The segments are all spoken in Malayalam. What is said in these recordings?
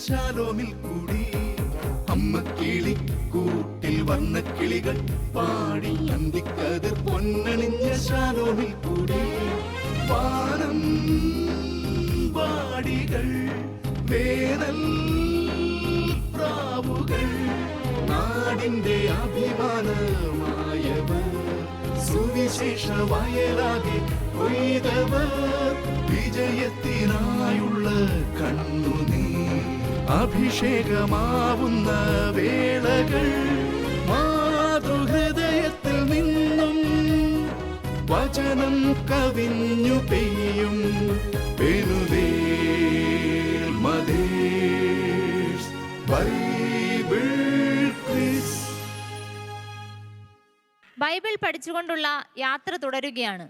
ശാലോമിൽ കൂടി. അമ്മ കിളി കൂട്ടിൽ വർണ്ണ കിളികൾ പാടി അന്തിക്കതിർ പൊന്നണിഞ്ഞ ശാലോമിൽ കൂടി. വാനം വാടികൾ വേനൽ പ്രാവുകൾ നാടിന്റെ അഭിമാനമായവർ സുവിശേഷ വയലാകെ കൊയ്തവർ വിജയത്തിനായുള്ള കണ്ണുനീർ അഭിഷേകമാവുന്ന വേളകൾ മാതൃഹൃദയത്തിൽ നിന്നും വചനം കവിഞ്ഞു പെയ്യും Penuel mothers Bible quiz. Bible പഠിച്ചുകൊണ്ടുള്ള യാത്ര തുടരുകയാണ്.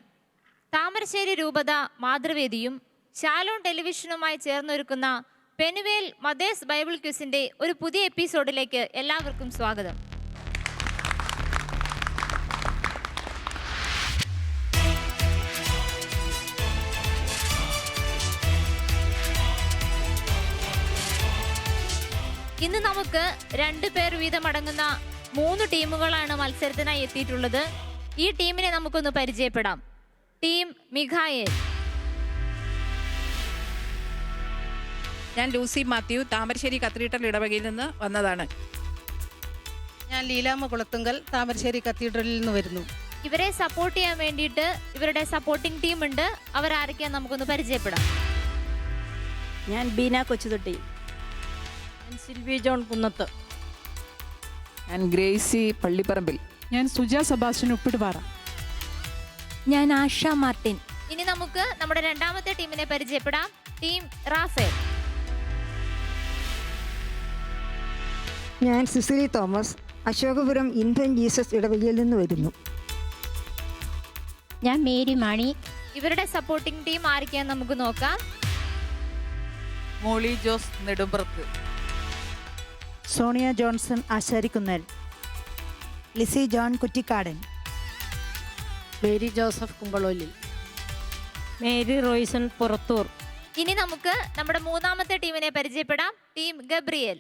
താമരശ്ശേരി രൂപത മാതൃവേദിയും ശാലോം ടെലിവിഷനുമായി ചേർന്നൊരുക്കുന്ന പെനുവേൽ മദേഴ്സ് ബൈബിൾ ക്വിസിന്റെ ഒരു പുതിയ എപ്പിസോഡിലേക്ക് എല്ലാവർക്കും സ്വാഗതം. ഇന്ന് നമുക്ക് 2 പേർ വീതമടങ്ങുന്ന 3 ടീമുകളാണ് മത്സരത്തിനായി എത്തിയിട്ടുള്ളത്. ഈ ടീമിനെ നമുക്കൊന്ന് പരിചയപ്പെടാം. ടീം മിഖായേൽ. ഞാൻ ലൂസി മാത്യു, താമരശ്ശേരി കത്തീഡ്രൽ ഇടവകയിൽ നിന്ന് വന്നതാണ്. ഞാൻ ലീലാമ്മ കുളത്തുങ്കൽ, താമരശ്ശേരി കത്തീഡ്രലിൽ നിന്ന് വരുന്നു. ഇവരെ സപ്പോർട്ട് ചെയ്യാൻ വേണ്ടിയിട്ട് ഇവരുടെ സപ്പോർട്ടിംഗ് ടീം ഉണ്ട്. അവരാരൊക്കെയാ നമുക്കൊന്ന് പരിചയപ്പെടാം. ഞാൻ ബീന കൊച്ചുതൊട്ടി. ഞാൻ സിൽവി ജോൺ കുന്നത്ത്. ഞാൻ ഗ്രേസി പള്ളിപ്പറമ്പിൽ. ഞാൻ സുജ സെബാസ്റ്റ്യൻ ഉപ്പിടുപാറ. ഞാൻ ആഷ മാർട്ടിൻ. ഇനി നമുക്ക് നമ്മുടെ രണ്ടാമത്തെ ടീമിനെ പരിചയപ്പെടാം. Team Raphael. ഞാൻ സിസിലി തോമസ്, അശോകപുരം ഇൻഫന്റ് ജീസസ് ഇടവകയിൽ നിന്ന് വരുന്നു. ഞാൻ മേരി മാണി. ഇവരുടെ സപ്പോർട്ടിംഗ് ടീം ആരൊക്കെയാന്ന് നമുക്ക് നോക്കാം. മോളി ജോസ് നെടുമ്പറത്ത്. സോണിയ ജോൺസൺ ആശാരിക്കുന്നേൽ. ലിസി ജോൺ കുറ്റിക്കാടൻ. മേരി ജോസഫ് കുമ്പളോലി. മേരി റോയ്സൺ പുറത്തൂർ. ഇനി നമുക്ക് നമ്മുടെ മൂന്നാമത്തെ ടീമിനെ പരിചയപ്പെടാം. Team Gabriel.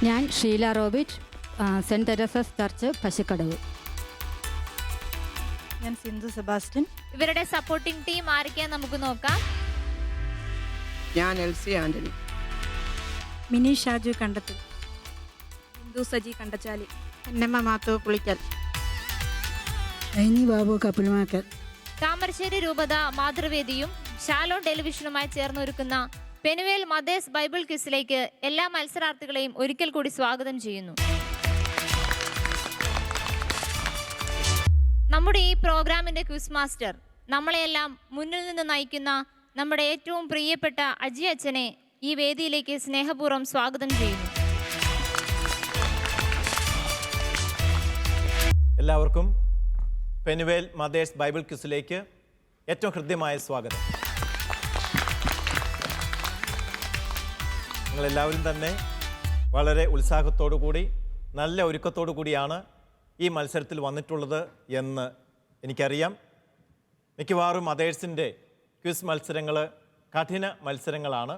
ഞാൻ Sheela Robit, saint Teresa's church Pashukkadavu. ഞാൻ സിന്ധു സെബാസ്റ്റ്യൻ. ഇവരുടെ സപ്പോർട്ടിംഗ് ടീം ആരൊക്കെയാന്ന് നമുക്ക് നോക്കാം. ഞാൻ എൽസി ആന്റണി. മിനി ഷാജു കണ്ടത്തിൽ. ഹിന്ദു സജി കണ്ടച്ചാലി. എന്നമ്മ മാത്തു പുളിക്കൽ. ഐനി ബാബു കപ്പിൽമാക്കൽ. താമരശ്ശേരി രൂപത മാതൃവേദിയും ശാലോം ടെലിവിഷനുമായി ചേർന്നൊരുക്കുന്ന പെനുവേൽ മദേഴ്സ് ബൈബിൾ ക്വിസിലേക്ക് എല്ലാ മത്സരാർത്ഥികളെയും ഒരിക്കൽ കൂടി സ്വാഗതം ചെയ്യുന്നു. നമ്മുടെ ഈ പ്രോഗ്രാമിന്റെ ക്വിസ് മാസ്റ്റർ, നമ്മളെയെല്ലാം മുന്നിൽ നിന്ന് നയിക്കുന്ന നമ്മുടെ ഏറ്റവും പ്രിയപ്പെട്ട അജി അച്ഛനെ ഈ വേദിയിലേക്ക് സ്നേഹപൂർവ്വം സ്വാഗതം ചെയ്യുന്നു. എല്ലാവർക്കും പെനുവേൽ മദേഴ്സ് ബൈബിൾ ക്വിസിലേക്ക് ഏറ്റവും ഹൃദ്യമായ സ്വാഗതം. നിങ്ങളെല്ലാവരും തന്നെ വളരെ ഉത്സാഹത്തോടു കൂടി നല്ല ഒരുക്കത്തോടു കൂടിയാണ് ഈ മത്സരത്തിൽ വന്നിട്ടുള്ളത് എന്ന് എനിക്കറിയാം. മിക്കവാറും മദേഴ്സിൻ്റെ ക്വിസ് മത്സരങ്ങൾ കഠിന മത്സരങ്ങളാണ്.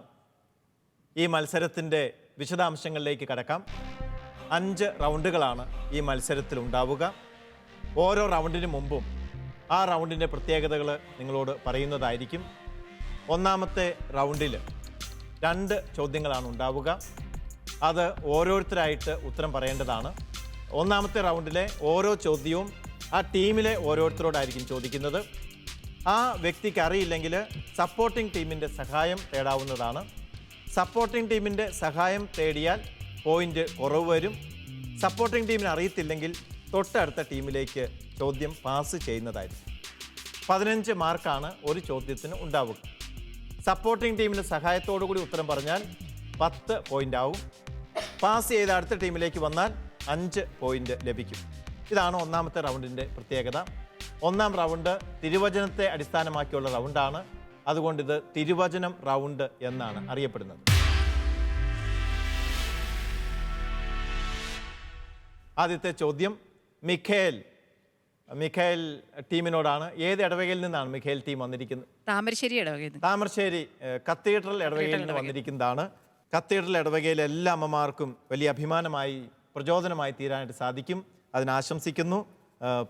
ഈ മത്സരത്തിൻ്റെ വിശദാംശങ്ങളിലേക്ക് കടക്കാം. 5 റൗണ്ടുകളാണ് ഈ മത്സരത്തിൽ ഉണ്ടാവുക. ഓരോ റൗണ്ടിന് മുമ്പും ആ റൗണ്ടിൻ്റെ പ്രത്യേകതകൾ നിങ്ങളോട് പറയുന്നതായിരിക്കും. ഒന്നാമത്തെ റൗണ്ടിൽ 2 ചോദ്യങ്ങളാണ് ഉണ്ടാവുക. അത് ഓരോരുത്തരായിട്ട് ഉത്തരം പറയേണ്ടതാണ്. ഒന്നാമത്തെ റൗണ്ടിലെ ഓരോ ചോദ്യവും ആ ടീമിലെ ഓരോരുത്തരോടായിരിക്കും ചോദിക്കുന്നത്. ആ വ്യക്തിക്ക് അറിയില്ലെങ്കിൽ സപ്പോർട്ടിംഗ് ടീമിൻ്റെ സഹായം തേടാവുന്നതാണ്. സപ്പോർട്ടിംഗ് ടീമിൻ്റെ സഹായം തേടിയാൽ പോയിൻ്റ് കുറവ് വരും. സപ്പോർട്ടിംഗ് ടീമിന് അറിയത്തില്ലെങ്കിൽ തൊട്ടടുത്ത ടീമിലേക്ക് ചോദ്യം പാസ് ചെയ്യുന്നതായിരിക്കും. 15 മാർക്കാണ് ഒരു ചോദ്യത്തിന് ഉണ്ടാവുക. സപ്പോർട്ടിംഗ് ടീമിൻ്റെ സഹായത്തോടു കൂടി ഉത്തരം പറഞ്ഞാൽ 10 പോയിൻ്റ് ആവും. പാസ് ചെയ്ത് അടുത്ത ടീമിലേക്ക് വന്നാൽ 5 പോയിൻ്റ് ലഭിക്കും. ഇതാണ് ഒന്നാമത്തെ റൗണ്ടിൻ്റെ പ്രത്യേകത. ഒന്നാം റൗണ്ട് തിരുവചനത്തെ അടിസ്ഥാനമാക്കിയുള്ള റൗണ്ടാണ്. അതുകൊണ്ട് ഇത് തിരുവചനം റൗണ്ട് എന്നാണ് അറിയപ്പെടുന്നത്. ആദ്യത്തെ ചോദ്യം, മിഖേൽ മിഖേൽ ടീമിനോടാണ്. ഏത് ഇടവകയിൽ നിന്നാണ് മിഖേൽ ടീം വന്നിരിക്കുന്നത്? താമരശ്ശേരി ഇടവകയിൽ നിന്ന്. താമരശ്ശേരി കത്തീഡ്രൽ ഇടവകയിൽ നിന്ന് വന്നിരിക്കുന്നതാണ്. കത്തീഡ്രൽ ഇടവകയിലെ എല്ലാ അമ്മമാർക്കും വലിയ അഭിമാനമായി പ്രചോദനമായി തീരാനായിട്ട് സാധിക്കും. അതിനാശംസിക്കുന്നു,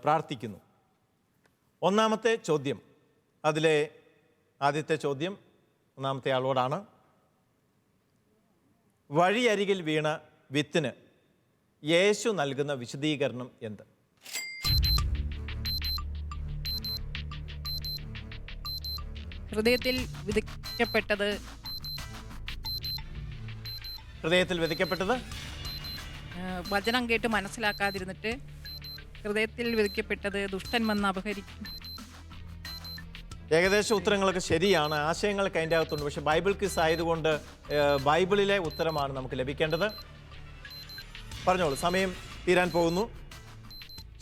പ്രാർത്ഥിക്കുന്നു. ഒന്നാമത്തെ ചോദ്യം, അതിലെ ആദ്യത്തെ ചോദ്യം ഒന്നാമത്തെ ആളോടാണ്. വഴിയരികിൽ വീണ വിത്തിന് യേശു നൽകുന്ന വിശദീകരണം എന്ത്? ഹൃദയത്തിൽ വിധിക്കപ്പെട്ടത് ഹൃദയത്തിൽ വിധിക്കപ്പെട്ടത് വചനം കേട്ട് മനസ്സിലാക്കാതിരുന്നിട്ട് ഹൃദയത്തിൽ വിധിക്കപ്പെട്ടത് ദുഷ്ടൻ വന്ന് അപഹരിക്കും. ഏകദേശം ഉത്തരങ്ങളൊക്കെ ശരിയാണ്, ആശയങ്ങളൊക്കെ അതിൻ്റെ അകത്തുണ്ട്. പക്ഷെ ബൈബിൾ ക്വിസ് ആയതുകൊണ്ട് ബൈബിളിലെ ഉത്തരമാണ് നമുക്ക് ലഭിക്കേണ്ടത്. പറഞ്ഞോളൂ, സമയം തീരാൻ പോകുന്നു.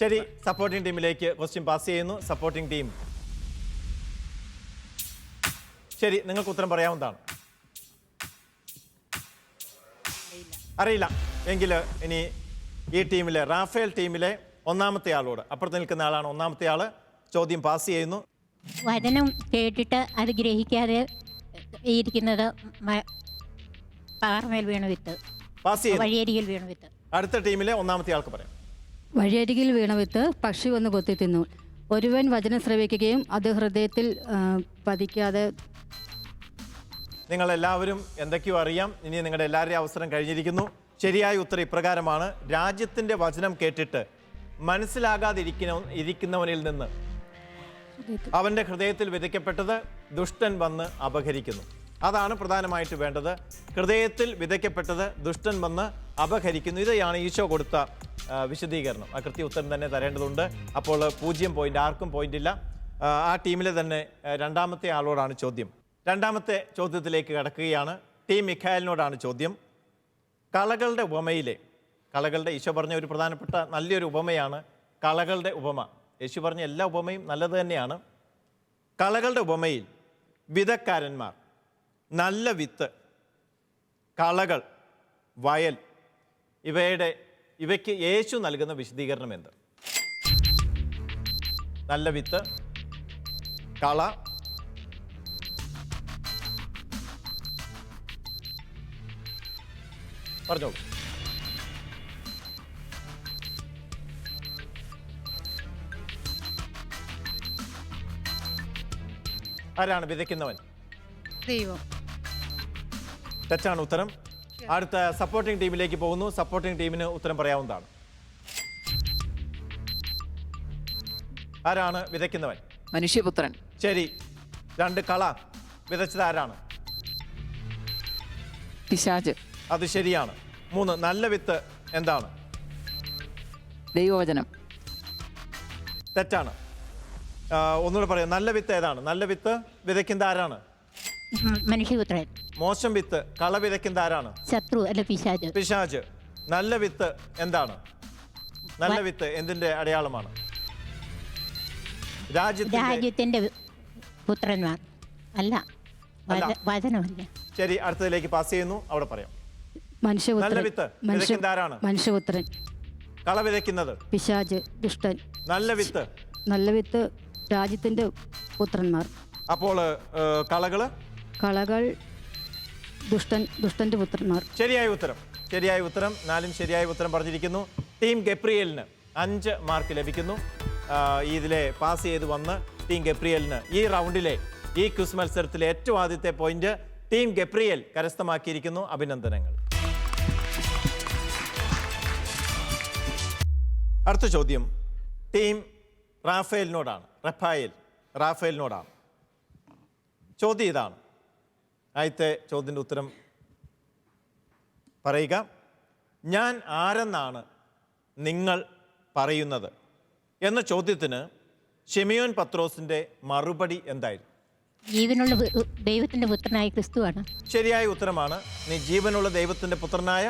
ശരി, സപ്പോർട്ടിംഗ് ടീമിലേക്ക് ക്വസ്റ്റ്യൻ പാസ് ചെയ്യുന്നു. സപ്പോർട്ടിംഗ് ടീം, ശരി, നിങ്ങൾക്ക് ഉത്തരം പറയാവുന്നതാണ്. അറിയില്ല എങ്കിൽ ഇനി ഈ ടീമിലെ റാഫേൽ ടീമിലെ ഒന്നാമത്തെ ആളോട്, അപ്പുറത്ത് നിൽക്കുന്ന ആളാണ് ഒന്നാമത്തെ ആള്, ചോദ്യം പാസ് ചെയ്യുന്നു. വചനം കേട്ടിട്ട് അത് ഗ്രഹിക്കാതെ ഇരിക്കുന്നത് പാറമേൽ വീണ വിത്ത്, പാസ് ചെയ്യുന്നു. വഴിയരികിൽ വീണ വിത്ത്. അടുത്ത ടീമിലെ ഒന്നാമത്തെ ആൾക്ക് പറയാം. വഴിയരികിൽ വീണ വിത്ത് പക്ഷി വന്ന് കൊത്തി തിന്നു. ഒരുവൻ വചനം ശ്രവിക്കുകയും അത് ഹൃദയത്തിൽ പതിക്കാതെ. നിങ്ങളെല്ലാവരും എന്തൊക്കെയോ അറിയാം. ഇനി നിങ്ങളുടെ എല്ലാവരുടെയും അവസരം കഴിഞ്ഞിരിക്കുന്നു. ശരിയായ ഉത്തരം ഇപ്രകാരമാണ്: രാജ്യത്തിൻ്റെ വചനം കേട്ടിട്ട് മനസ്സിലാകാതിരിക്കുന്നവനിൽ നിന്ന് അവൻ്റെ ഹൃദയത്തിൽ വിതയ്ക്കപ്പെട്ടത് ദുഷ്ടൻ വന്ന് അപഹരിക്കുന്നു. അതാണ് പ്രധാനമായിട്ട് വേണ്ടത്. ഹൃദയത്തിൽ വിതയ്ക്കപ്പെട്ടത് ദുഷ്ടൻ വന്ന് അപഹരിക്കുന്നു. ഇതാണ് ഈശോ കൊടുത്ത വിശദീകരണം. ആ കൃത്യ ഉത്തരം തന്നെ തരേണ്ടതുണ്ട്. അപ്പോൾ 0 പോയിന്റ്, ആർക്കും പോയിന്റ് ഇല്ല. ആ ടീമിലെ തന്നെ രണ്ടാമത്തെ ആളോടാണ് ചോദ്യം. രണ്ടാമത്തെ ചോദ്യത്തിലേക്ക് കടക്കുകയാണ്. ടീം മിഖായലിനോടാണ് ചോദ്യം. കളകളുടെ ഉപമയിലെ, കളകളുടെ ഈശോ പറഞ്ഞ ഒരു പ്രധാനപ്പെട്ട നല്ലൊരു ഉപമയാണ് കളകളുടെ ഉപമ. യേശു പറഞ്ഞ എല്ലാ ഉപമയും നല്ലത് തന്നെയാണ്. കളകളുടെ ഉപമയിൽ വിതക്കാരന്മാർ, നല്ല വിത്ത്, കളകൾ, വയൽ, ഇവയ്ക്ക് യേശു നൽകുന്ന വിശദീകരണം എന്ത്? നല്ല വിത്ത്, കള, പറഞ്ഞോളൂ. ആരാണ് വിതയ്ക്കുന്നവൻ? ദൈവം. തെറ്റാണ് ഉത്തരം. അടുത്ത സപ്പോർട്ടിംഗ് ടീമിലേക്ക് പോകുന്നു. സപ്പോർട്ടിംഗ് ടീമിന് ഉത്തരം പറയാവുന്നതാണ്. ആരാണ് വിതയ്ക്കുന്നവൻ? മനുഷ്യപുത്രൻ. ശരി. 2 കള വിതച്ചത് ആരാണ്? പിശാച്. അത് ശരിയാണ്. 3 നല്ല വിത്ത് എന്താണ്? ദൈവവചനം. തെറ്റാണ്. ഒന്നുകൂടെ പറയാം. നല്ല വിത്ത് ഏതാണ്? നല്ല വിത്ത് വിതയ്ക്കുന്ന ആരാണ്? മനുഷ്യപുത്രൻ. മോശം വിത്ത്, കള വിതയ്ക്കുന്ന ആരാണ്? ശത്രു അല്ല പിശാച്. പിശാച്. നല്ല വിത്ത് എന്താണ്? നല്ല വിത്ത് എന്തിന്റെ അടയാളമാണ്? രാജ്യത്തിന്റെ പുത്രന്മാർ അല്ല, അല്ല. വചനമല്ല. ശരി, അടുത്തതിലേക്ക് പാസ് ചെയ്യുന്നു. അവിടെ പറയാം. നല്ല വിത്ത് വിതയ്ക്കുന്ന ആരാണ്? മനുഷ്യപുത്രൻ. കള വിതയ്ക്കുന്നത് പിശാച്, ദുഷ്ടൻ. നല്ല വിത്ത്, നല്ല വിത്ത് രാജ്യത്തിന്റെ പുത്രന്മാർ. അപ്പോൾ കളകൾ ദുഷ്ടന്റെ പുത്രന്മാർ. ശരിയായ ഉത്തരം. ശരിയായ ഉത്തരം. 4 ശരിയായ ഉത്തരം പറഞ്ഞിരിക്കുന്നു. ടീം ഗബ്രിയേലിന് 5 മാർക്ക് ലഭിക്കുന്നു. ഇതിലെ പാസ് ചെയ്ത് വന്ന് ടീം ഗബ്രിയേലിന് ഈ റൗണ്ടിലെ ഈ ക്വിസ് മത്സരത്തിലെ ഏറ്റവും ആദ്യത്തെ പോയിന്റ് ടീം ഗബ്രിയേൽ കരസ്ഥമാക്കിയിരിക്കുന്നു. അഭിനന്ദനങ്ങൾ. അടുത്ത ചോദ്യം ടീം റാഫേലിനോടാണ്. ചോദ്യം ഇതാണ്. ആദ്യത്തെ ചോദ്യത്തിൻ്റെ ഉത്തരം പറയുക. ഞാൻ ആരെന്നാണ് നിങ്ങൾ പറയുന്നത് എന്ന ചോദ്യത്തിന് ശിമിയോൻ പത്രോസിന്റെ മറുപടി എന്തായിരുന്നു? ജീവനുള്ള ദൈവത്തിന്റെ പുത്രനായ ക്രിസ്തുവാണ്. ശരിയായ ഉത്തരമാണ്. നീ ജീവനുള്ള ദൈവത്തിന്റെ പുത്രനായ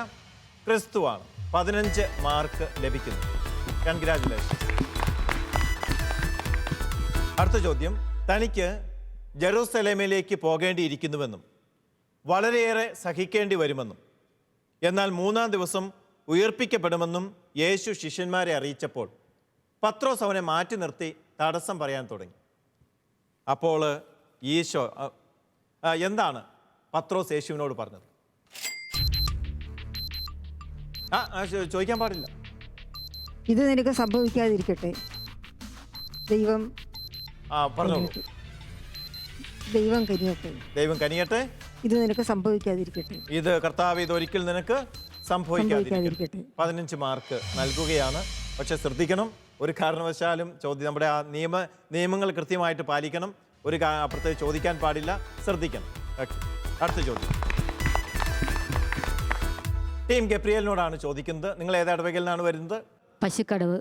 ക്രിസ്തുവാണ്. 15 മാർക്ക് ലഭിക്കുന്നു. കൺഗ്രാജുലേഷൻ. അടുത്ത ചോദ്യം. തനിക്ക് ജെറൂസലേമിലേക്ക് പോകേണ്ടിയിരിക്കുന്നുവെന്നും വളരെയേറെ സഹിക്കേണ്ടി വരുമെന്നും എന്നാൽ 3-ാം ദിവസം ഉയർപ്പിക്കപ്പെടുമെന്നും യേശു ശിഷ്യന്മാരെ അറിയിച്ചപ്പോൾ പത്രോസ് അവനെ മാറ്റി നിർത്തി തടസ്സം പറയാൻ തുടങ്ങി. അപ്പോൾ ഈശോ എന്താണ് പത്രോസ് യേശുവിനോട് പറഞ്ഞത്? ചോദിക്കാൻ പാടില്ല. ഇത് നിനക്ക് സംഭവിക്കാതിരിക്കട്ടെ. ദൈവം പറഞ്ഞോളൂ. ദൈവം കനിയട്ടെ. ദൈവം കനിയട്ടെ. ഇത് നിനക്ക് സംഭവിക്കാതിരിക്കട്ടെ. ഇത് കർത്താവ് ഇതൊരിക്കൽ നിനക്ക് സംഭവിക്കാതിരിക്കട്ടെ. 15 മാർക്ക് നൽകുകയാണ്. പക്ഷെ ശ്രദ്ധിക്കണം, ഒരു കാരണവശാലും ചോദ്യം നമ്മുടെ ആ നിയമങ്ങൾ കൃത്യമായിട്ട് പാലിക്കണം. ഒരു അപ്പുറത്തേക്ക് ചോദിക്കാൻ പാടില്ല. ശ്രദ്ധിക്കണം. അടുത്ത ചോദ്യം ടീം ഗബ്രിയേലിനോടാണ് ചോദിക്കുന്നത്. നിങ്ങൾ ഏത് ഇടവകയിൽ നിന്നാണ് വരുന്നത്? പശുക്കടവ്.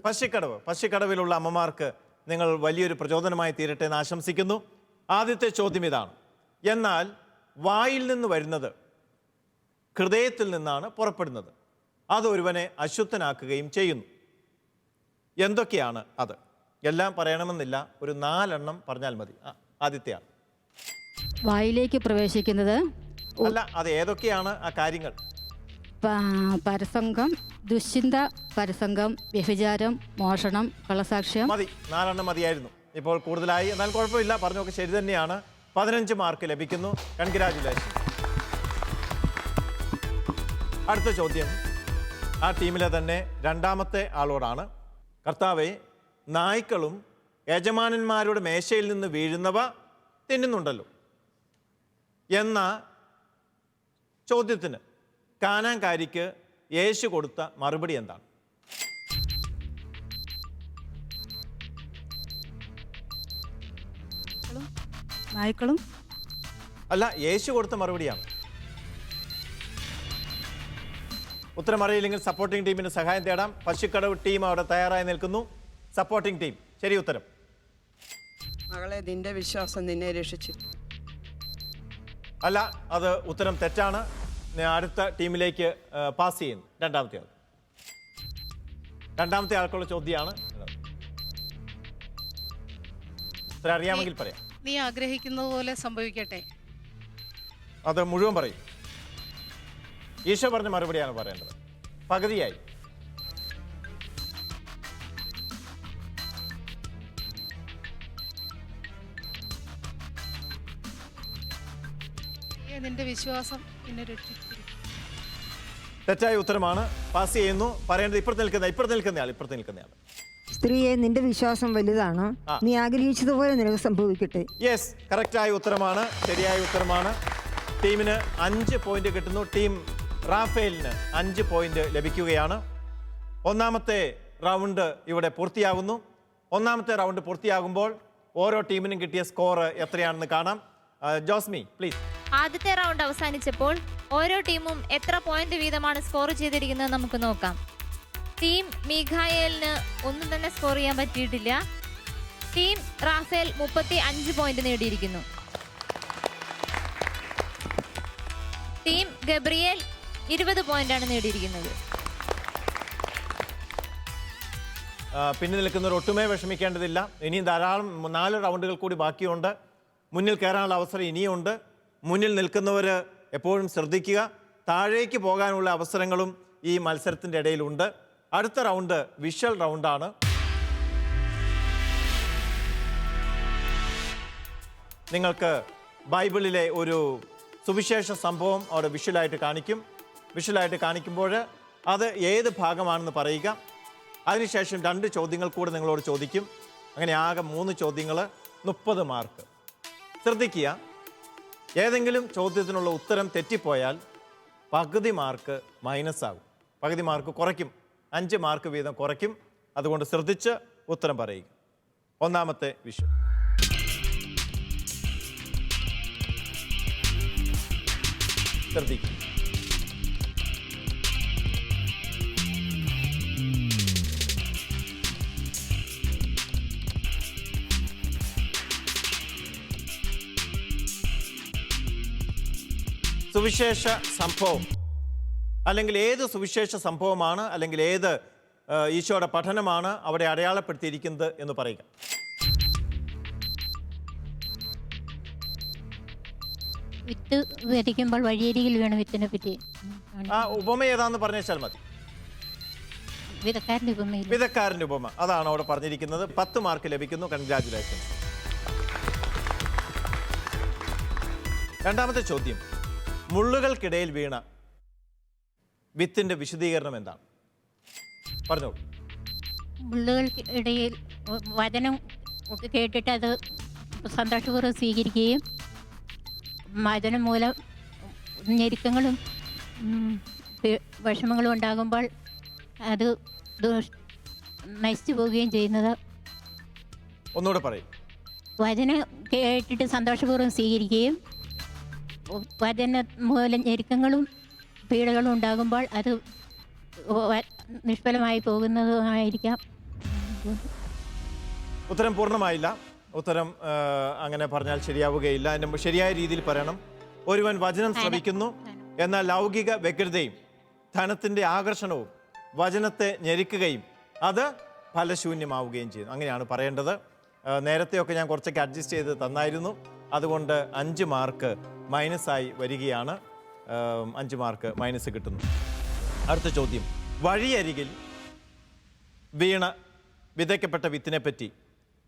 പശുക്കടവിലുള്ള അമ്മമാർക്ക് നിങ്ങൾ വലിയൊരു പ്രചോദനമായി തീരട്ടെ എന്ന് ആശംസിക്കുന്നു. ആദ്യത്തെ ചോദ്യം ഇതാണ്: എന്നാൽ വായിൽ നിന്ന് വരുന്നത് ഹൃദയത്തിൽ നിന്നാണ് പുറപ്പെടുന്നത്, അത് ഒരുവനെ അശുദ്ധനാക്കുകയും ചെയ്യുന്നു. എന്തൊക്കെയാണ് അത്? എല്ലാം പറയണമെന്നില്ല, ഒരു 4 എണ്ണം പറഞ്ഞാൽ മതി. ആദ്യത്തെയാണ്. വായിലേക്ക് പ്രവേശിക്കുന്നത് അല്ല, അത് ഏതൊക്കെയാണ് ആ കാര്യങ്ങൾ? പരസംഗം, ദുശ്ചിന്ത, പരസംഗം, വ്യഭിചാരം, മോഷണം, കള്ളസാക്ഷ്യം. മതി, 4 എണ്ണം മതിയായിരുന്നു. ഇപ്പോൾ കൂടുതലായി, എന്നാൽ കുഴപ്പമില്ല, പറഞ്ഞൊക്കെ ശരി തന്നെയാണ്. 15 മാർക്ക് ലഭിക്കുന്നു. കൺഗ്രാജുലേഷൻ. അടുത്ത ചോദ്യം ആ ടീമിലെ തന്നെ രണ്ടാമത്തെ ആളോടാണ്. കർത്താവെ, നായ്ക്കളും യജമാനന്മാരുടെ മേശയിൽ നിന്ന് വീഴുന്നവ തിന്നുന്നുണ്ടല്ലോ എന്ന ചോദ്യത്തിന് കാനാൻകാരിക്ക് യേശു കൊടുത്ത മറുപടി എന്താണ്? നായ്ക്കളും അല്ല, യേശു കൊടുത്ത മറുപടിയാണ്. ഉത്തരം അറിയില്ലെങ്കിൽ സപ്പോർട്ടിംഗ് ടീമിന് സഹായം തേടാം. പശുക്കടവ് ടീം അവിടെ തയ്യാറായി നിൽക്കുന്നു. സപ്പോർട്ടിംഗ് ടീം, ശരി ഉത്തരം. മകളെ, നിന്റെ വിശ്വാസം നിന്നെ രക്ഷിച്ചു. അല്ല, അത് ഉത്തരം തെറ്റാണ്. അടുത്ത ടീമിലേക്ക് പാസ് ചെയ്യുന്നു. രണ്ടാമത്തെ ആൾക്കുള്ള ചോദ്യമാണ്. ഉത്തരം അറിയാമെങ്കിൽ പറയാം. നീ ആഗ്രഹിക്കുന്നത് പോലെ സംഭവിക്കട്ടെ. അത് മുഴുവൻ പറയും. ഈശോ പറഞ്ഞ മറുപടിയാണ് പറയേണ്ടത്. പകുതിയായി. നിന്റെ വിശ്വാസം നിന്നെ രക്ഷിച്ചു. തെറ്റായ ഉത്തരമാണ്. പാസ് ചെയ്യുന്നു. പറയേണ്ടത് ഇപ്പുറത്ത് നിൽക്കുന്നയാൾ. സ്ത്രീയെ, നിന്റെ വിശ്വാസം വലുതാണ്. നീ ആഗ്രഹിച്ചതുപോലെ നിനക്ക് സംഭവിക്കട്ടെ. യെസ്, കറക്റ്റായ ഉത്തരമാണ്. ശരിയായ ഉത്തരമാണ്. ടീമിന് 5 പോയിന്റ് കിട്ടുന്നു. ടീം റാഫേലിന് 5 പോയിന്റ് ലഭിക്കുകയാണ്. ഒന്നാമത്തെ റൗണ്ട് ഇവിടെ പൂർത്തിയാകുന്നു. ഒന്നാമത്തെ റൗണ്ട് പൂർത്തിയാകുമ്പോൾ ഓരോ ടീമിനും കിട്ടിയ സ്കോർ എത്രയാണെന്ന് കാണാം. ജോസ്മി, പ്ലീസ്. ആദ്യത്തെ റൗണ്ട് അവസാനിച്ചപ്പോൾ ഓരോ ടീമും എത്ര പോയിന്റ് വീതമാണ് സ്കോർ ചെയ്തിരിക്കുന്നത് നമുക്ക് നോക്കാം. ടീം മീഖായേലിന് ഒന്നും തന്നെ സ്കോർ ചെയ്യാൻ പറ്റിയിട്ടില്ല. ടീം റാഫേൽ 35 പോയിന്റ് നേടിയിരിക്കുന്നു. ടീം ഗബ്രിയേൽ 20 പോയിന്റാണ് നേടിയിരിക്കുന്നത്. പിന്നിൽ നിൽക്കുന്നവർ ഒട്ടുമേ വിഷമിക്കേണ്ടതില്ല. ഇനിയും ധാരാളം 4 റൗണ്ടുകൾ കൂടി ബാക്കിയുണ്ട്. മുന്നിൽ കയറാനുള്ള അവസരം ഇനിയുണ്ട്. മുന്നിൽ നിൽക്കുന്നവർ എപ്പോഴും ശ്രദ്ധിക്കുക. താഴേക്ക് പോകാനുള്ള അവസരങ്ങളും ഈ മത്സരത്തിൻ്റെ ഇടയിലുണ്ട്. അടുത്ത റൗണ്ട് വിഷ്വൽ റൗണ്ടാണ്. നിങ്ങൾക്ക് ബൈബിളിലെ ഒരു സുവിശേഷ സംഭവം അവിടെ വിഷ്വലായിട്ട് കാണിക്കുമ്പോൾ അത് ഏത് ഭാഗമാണെന്ന് പറയുക. അതിനുശേഷം 2 ചോദ്യങ്ങൾ കൂടെ നിങ്ങളോട് ചോദിക്കും. അങ്ങനെ ആകെ 3 ചോദ്യങ്ങൾ, 30 മാർക്ക്. ശ്രദ്ധിക്കുക, ഏതെങ്കിലും ചോദ്യത്തിനുള്ള ഉത്തരം തെറ്റിപ്പോയാൽ പകുതി മാർക്ക് മൈനസ് ആകും. പകുതി മാർക്ക് കുറയ്ക്കും. 5 മാർക്ക് വീതം കുറയ്ക്കും. അതുകൊണ്ട് ശ്രദ്ധിച്ച് ഉത്തരം പറയുക. ഒന്നാമത്തെ വിഷയം. ശ്രദ്ധിക്കുക. സുവിശേഷ സംഭവം അല്ലെങ്കിൽ ഏത് സുവിശേഷ സംഭവമാണ് അല്ലെങ്കിൽ ഏത് ഈശോയുടെ പഠനമാണ് അവിടെ അടയാളപ്പെടുത്തിയിരിക്കുന്നത് എന്ന് പറയുക. വിത്ത് വിതയ്ക്കുമ്പോൾ വഴിയരികിൽ വീണ വിത്തിനെ പറ്റി. ആ ഉപമ ഏതാന്ന് പറഞ്ഞാൽ മതി. വിധക്കാരൻ്റെ ഉപമയിൽ വിധക്കാരൻ്റെ ഉപമ അതാണ് അവിടെ പറഞ്ഞിരിക്കുന്നത്. 10 മാർക്ക് ലഭിക്കുന്നു. കൺഗ്രാറ്റുലേഷൻസ്. രണ്ടാമത്തെ ചോദ്യം, മുള്ളുകൾക്കിടയിൽ വീണ വിത്തിന്റെ വിശദീകരണം എന്താണ്? പറഞ്ഞോളൂ. മുള്ളുകൾക്കിടയിൽ വചനം കേട്ടിട്ട് അത് സന്തോഷപൂർവ്വം സ്വീകരിക്കുകയും വചനം മൂലം ഞെരുക്കങ്ങളും വിഷമങ്ങളും ഉണ്ടാകുമ്പോൾ അത് നശിച്ചു പോവുകയും ചെയ്യുന്നത്. ഒന്നുകൂടെ പറയും. വചനം കേട്ടിട്ട് സന്തോഷപൂർവ്വം സ്വീകരിക്കുകയും വചന മൂലം ഞെരുക്കങ്ങളും പീഡകളും ഉണ്ടാകുമ്പോൾ അത് നിഷ്ഫലമായി പോകുന്നതുമായിരിക്കാം. ഉത്തരം പൂർണ്ണമായില്ല. ഉത്തരം അങ്ങനെ പറഞ്ഞാൽ ശരിയാവുകയില്ല. അതിൻ്റെ ശരിയായ രീതിയിൽ പറയണം. ഒരുവൻ വചനം ശ്രവിക്കുന്നു, എന്നാൽ ലൗകിക വ്യഗ്രതയും ധനത്തിൻ്റെ ആകർഷണവും വചനത്തെ ഞെരുക്കുകയും അത് ഫലശൂന്യമാവുകയും ചെയ്യുന്നു. അങ്ങനെയാണ് പറയേണ്ടത്. നേരത്തെയൊക്കെ ഞാൻ കുറച്ചൊക്കെ അഡ്ജസ്റ്റ് ചെയ്ത് തന്നായിരുന്നു. അതുകൊണ്ട് 5 മാർക്ക് മൈനസായി വരികയാണ്. 5 മാർക്ക് മൈനസ് കിട്ടുന്നു. അടുത്ത ചോദ്യം, വഴിയരികിൽ വീണ വിതയ്ക്കപ്പെട്ട വിത്തിനെ പറ്റി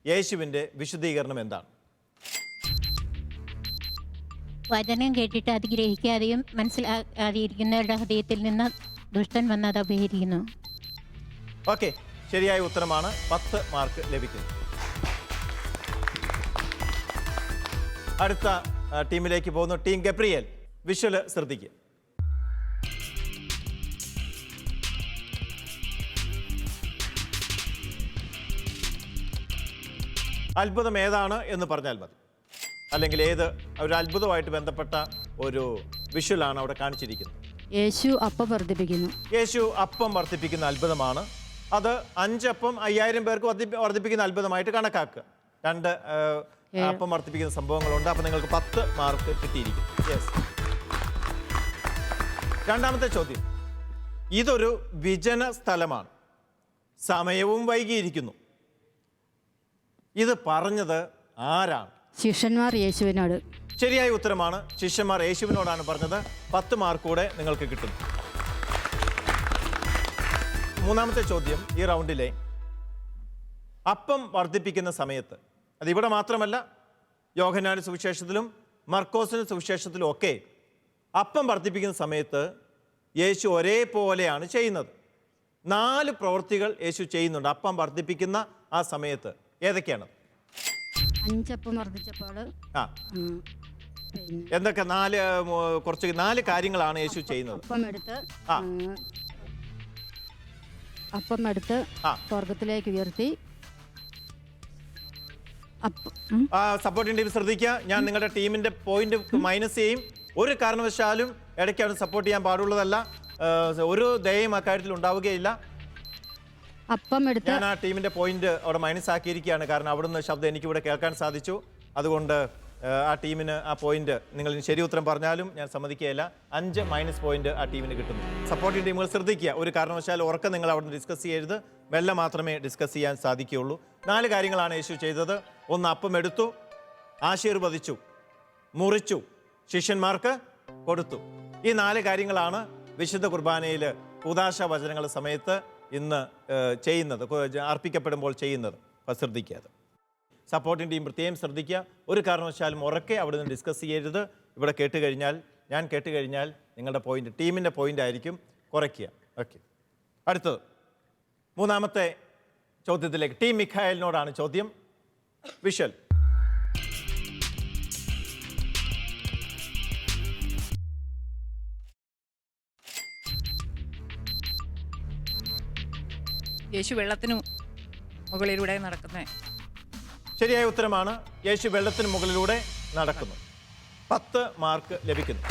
യേശുവിൻ്റെ വിശദീകരണം എന്താണ്? വചനം കേട്ടിട്ട് അത് ഗ്രഹിക്കാതെയും മനസ്സിലാകാതെയിരിക്കുന്നവരുടെ ഹൃദയത്തിൽ നിന്ന് ദുഷ്ടൻ വന്നത് അപഹരിക്കുന്നു. ഓക്കെ, ശരിയായ ഉത്തരമാണ്. 10 മാർക്ക് ലഭിക്കുന്നു. അടുത്ത ടീമിലേക്ക് പോകുന്നു. ടീം ഗബ്രിയേൽ, വിഷ്വല് ശ്രദ്ധിക്കുക. അത്ഭുതം ഏതാണ് എന്ന് പറഞ്ഞാൽ മതി. അല്ലെങ്കിൽ ഏത് ഒരു അത്ഭുതമായിട്ട് ബന്ധപ്പെട്ട ഒരു വിഷ്വലാണ് അവിടെ കാണിച്ചിരിക്കുന്നത്. യേശു അപ്പം വർദ്ധിപ്പിക്കുന്നു. യേശു അപ്പം വർദ്ധിപ്പിക്കുന്ന അത്ഭുതമാണ്. അത് 5 അപ്പം 5000 പേർക്ക് വർദ്ധിപ്പിക്കുന്ന അത്ഭുതമായിട്ട് കണക്കാക്കുക. 2 അപ്പം വർദ്ധിപ്പിക്കുന്ന സംഭവങ്ങളുണ്ട്. അപ്പം നിങ്ങൾക്ക് 10 മാർക്ക് കിട്ടിയിരിക്കും. യെസ്. രണ്ടാമത്തെ ചോദ്യം, ഇതൊരു വിജന സ്ഥലമാണ്, സമയവും വൈകിയിരിക്കുന്നു. ഇത് പറഞ്ഞത് ആരാണ്? ശിഷ്യന്മാർ യേശുവിനോട്. ശരിയായ ഉത്തരമാണ്. ശിഷ്യന്മാർ യേശുവിനോടാണ് പറഞ്ഞത്. 10 മാർക്ക് കൂടെ നിങ്ങൾക്ക് കിട്ടും. മൂന്നാമത്തെ ചോദ്യം ഈ റൗണ്ടിലെ, അപ്പം വർദ്ധിപ്പിക്കുന്ന സമയത്ത്, അതിവിടെ മാത്രമല്ല, യോഹന്നാന്റെ സുവിശേഷത്തിലും മർക്കോസിന്റെ സുവിശേഷത്തിലും ഒക്കെ അപ്പം വർദ്ധിപ്പിക്കുന്ന സമയത്ത് യേശു ഒരേപോലെയാണ് ചെയ്യുന്നത്. 4 പ്രവൃത്തികൾ യേശു ചെയ്യുന്നുണ്ട് അപ്പം വർദ്ധിപ്പിക്കുന്ന ആ സമയത്ത്. ഏതൊക്കെയാണ്? 5 അപ്പം വർദ്ധിച്ചപ്പോൾ എന്തൊക്കെ 4 കാര്യങ്ങളാണ് യേശു ചെയ്യുന്നത്? അപ്പം എടുത്ത് സ്വർഗത്തിലേക്ക് ഉയർത്തി. സപ്പോർട്ടിംഗ് ടീം ശ്രദ്ധിക്കുക. ഞാൻ നിങ്ങളുടെ ടീമിന്റെ പോയിന്റ് മൈനസ് ചെയ്യും. ഒരു കാരണവശാലും ഇടയ്ക്ക് അവിടെ സപ്പോർട്ട് ചെയ്യാൻ പാടുള്ളതല്ല. ഒരു ദയയും അക്കാര്യത്തിൽ ഉണ്ടാവുകയില്ല. ഞാൻ ആ ടീമിന്റെ പോയിന്റ് അവിടെ മൈനസ് ആക്കിയിരിക്കുകയാണ്. കാരണം അവിടുന്ന് ശബ്ദം എനിക്കിവിടെ കേൾക്കാൻ സാധിച്ചു. അതുകൊണ്ട് ആ ടീമിന് ആ പോയിന്റ്, നിങ്ങൾ ശരി ഉത്തരം പറഞ്ഞാലും ഞാൻ സമ്മതിക്കുകയില്ല. 5 മൈനസ് പോയിന്റ് ആ ടീമിന് കിട്ടുന്നു. സപ്പോർട്ടിംഗ് ടീമുകൾ ശ്രദ്ധിക്കുക. ഒരു കാരണവശാലും ഉറക്കം നിങ്ങൾ അവിടെ ഡിസ്കസ് ചെയ്യരുത്. മെല്ലെ മാത്രമേ ഡിസ്കസ് ചെയ്യാൻ സാധിക്കുകയുള്ളൂ. 4 കാര്യങ്ങളാണ് യേശു ചെയ്തത്. 1, അപ്പം എടുത്തു, ആശീർവദിച്ചു, മുറിച്ചു, ശിഷ്യന്മാർക്ക് കൊടുത്തു. ഈ 4 കാര്യങ്ങളാണ് വിശുദ്ധ കുർബാനയിൽ കൂദാശ വചനങ്ങളുടെ സമയത്ത് ഇന്ന് ചെയ്യുന്നത്, അർപ്പിക്കപ്പെടുമ്പോൾ ചെയ്യുന്നത്. ശ്രദ്ധിക്കുക. സപ്പോർട്ടിംഗ് ടീം പ്രത്യേകം ശ്രദ്ധിക്കുക. ഒരു കാരണവശാലും ഉറക്കെ അവിടെ നിന്ന് ഡിസ്കസ് ചെയ്യരുത്. ഇവിടെ ഞാൻ കേട്ട് കഴിഞ്ഞാൽ നിങ്ങളുടെ പോയിന്റ്, ടീമിൻ്റെ പോയിന്റ് ആയിരിക്കും കുറയ്ക്കുക. ഓക്കെ, അടുത്തത് മൂന്നാമത്തെ ചോദ്യത്തിലേക്ക്. ടീം മിഖായലിനോടാണ് ചോദ്യം. വിഷ്വൽ. യേശു വെള്ളത്തിന് മുകളിലൂടെ നടക്കുന്നത്. ശരിയായ ഉത്തരമാണ്. യേശു വെള്ളത്തിന് മുകളിലൂടെ നടക്കുന്നു. 10 മാർക്ക് ലഭിക്കുന്നു.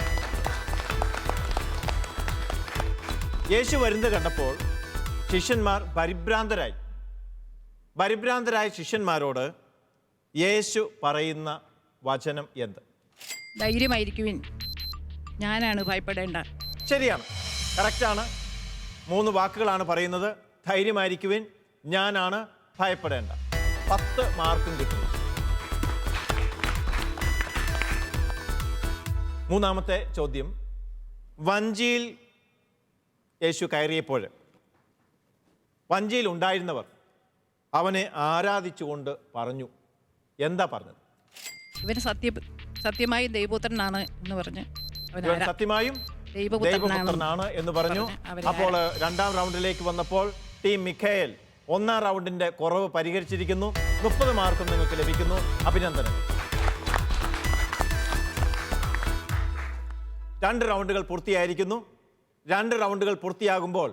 യേശു വരുന്നത് കണ്ടപ്പോൾ ശിഷ്യന്മാർ പരിഭ്രാന്തരായ ശിഷ്യന്മാരോട് യേശു പറയുന്ന വചനം എന്ത്? ധൈര്യമായിരിക്കുവിൻ, ഞാനാണ്, ഭയപ്പെടേണ്ട. ശരിയാണ്, കറക്റ്റാണ്. 3 വാക്കുകളാണ് പറയുന്നത്. ധൈര്യമായിരിക്കുവിൻ, ഞാനാണ്, ഭയപ്പെടേണ്ട. 10 മാർക്കും കിട്ടുന്നു. മൂന്നാമത്തെ ചോദ്യം, വഞ്ചിയിൽ യേശു കയറിയപ്പോൾ വഞ്ചിയിൽ ഉണ്ടായിരുന്നവർ അവനെ ആരാധിച്ചുകൊണ്ട് പറഞ്ഞു. എന്താ പറഞ്ഞത്? ഇവന് സത്യമായും ദൈവപുത്രനാണ് എന്ന് പറഞ്ഞ് ഇവൻ സത്യമായും ദൈവപുത്രനാണ് എന്ന് പറഞ്ഞു. അപ്പോൾ രണ്ടാം റൗണ്ടിലേക്ക് വന്നപ്പോൾ ടീം മിഖായേൽ ഒന്നാം റൗണ്ടിന്റെ കുറവ് പരിഹരിച്ചിരിക്കുന്നു. 30 മാർക്കും നിങ്ങൾക്ക് ലഭിക്കുന്നു. അഭിനന്ദനങ്ങൾ. 2 റൗണ്ടുകൾ പൂർത്തിയായിരിക്കുന്നു. 2 റൗണ്ടുകൾ പൂർത്തിയാകുമ്പോൾ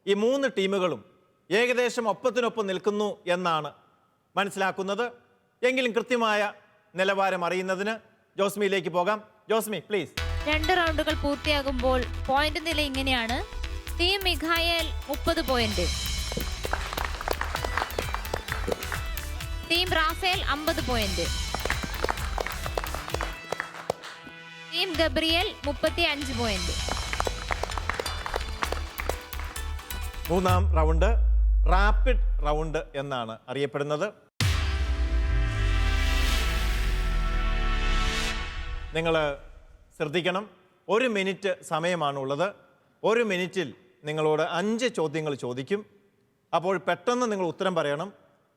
ഈ 3 ടീമുകളും ഏകദേശം ഒപ്പത്തിനൊപ്പം നിൽക്കുന്നു എന്നാണ് മനസ്സിലാക്കുന്നത്. എങ്കിലും കൃത്യമായ നിലവാരം അറിയുന്നതിന് ജോസ്മിയിലേക്ക് പോകാം. ജോസ്മി പ്ലീസ്. 2 റൗണ്ടുകൾ പൂർത്തിയാകുമ്പോൾ പോയിന്റ് നില ഇങ്ങനെയാണ്. Team Michael 30 point, team Raphael 50 point, team Gabriel 35 point. 3-ാം റൗണ്ട് റാപ്പിഡ് റൗണ്ട് എന്നാണ് അറിയപ്പെടുന്നത്. നിങ്ങൾ ശ്രദ്ധിക്കണം, 1 മിനിറ്റ് സമയമാണുള്ളത്. 1 മിനിറ്റിൽ നിങ്ങളോട് 5 ചോദ്യങ്ങൾ ചോദിക്കും. അപ്പോൾ പെട്ടെന്ന് നിങ്ങൾ ഉത്തരം പറയണം.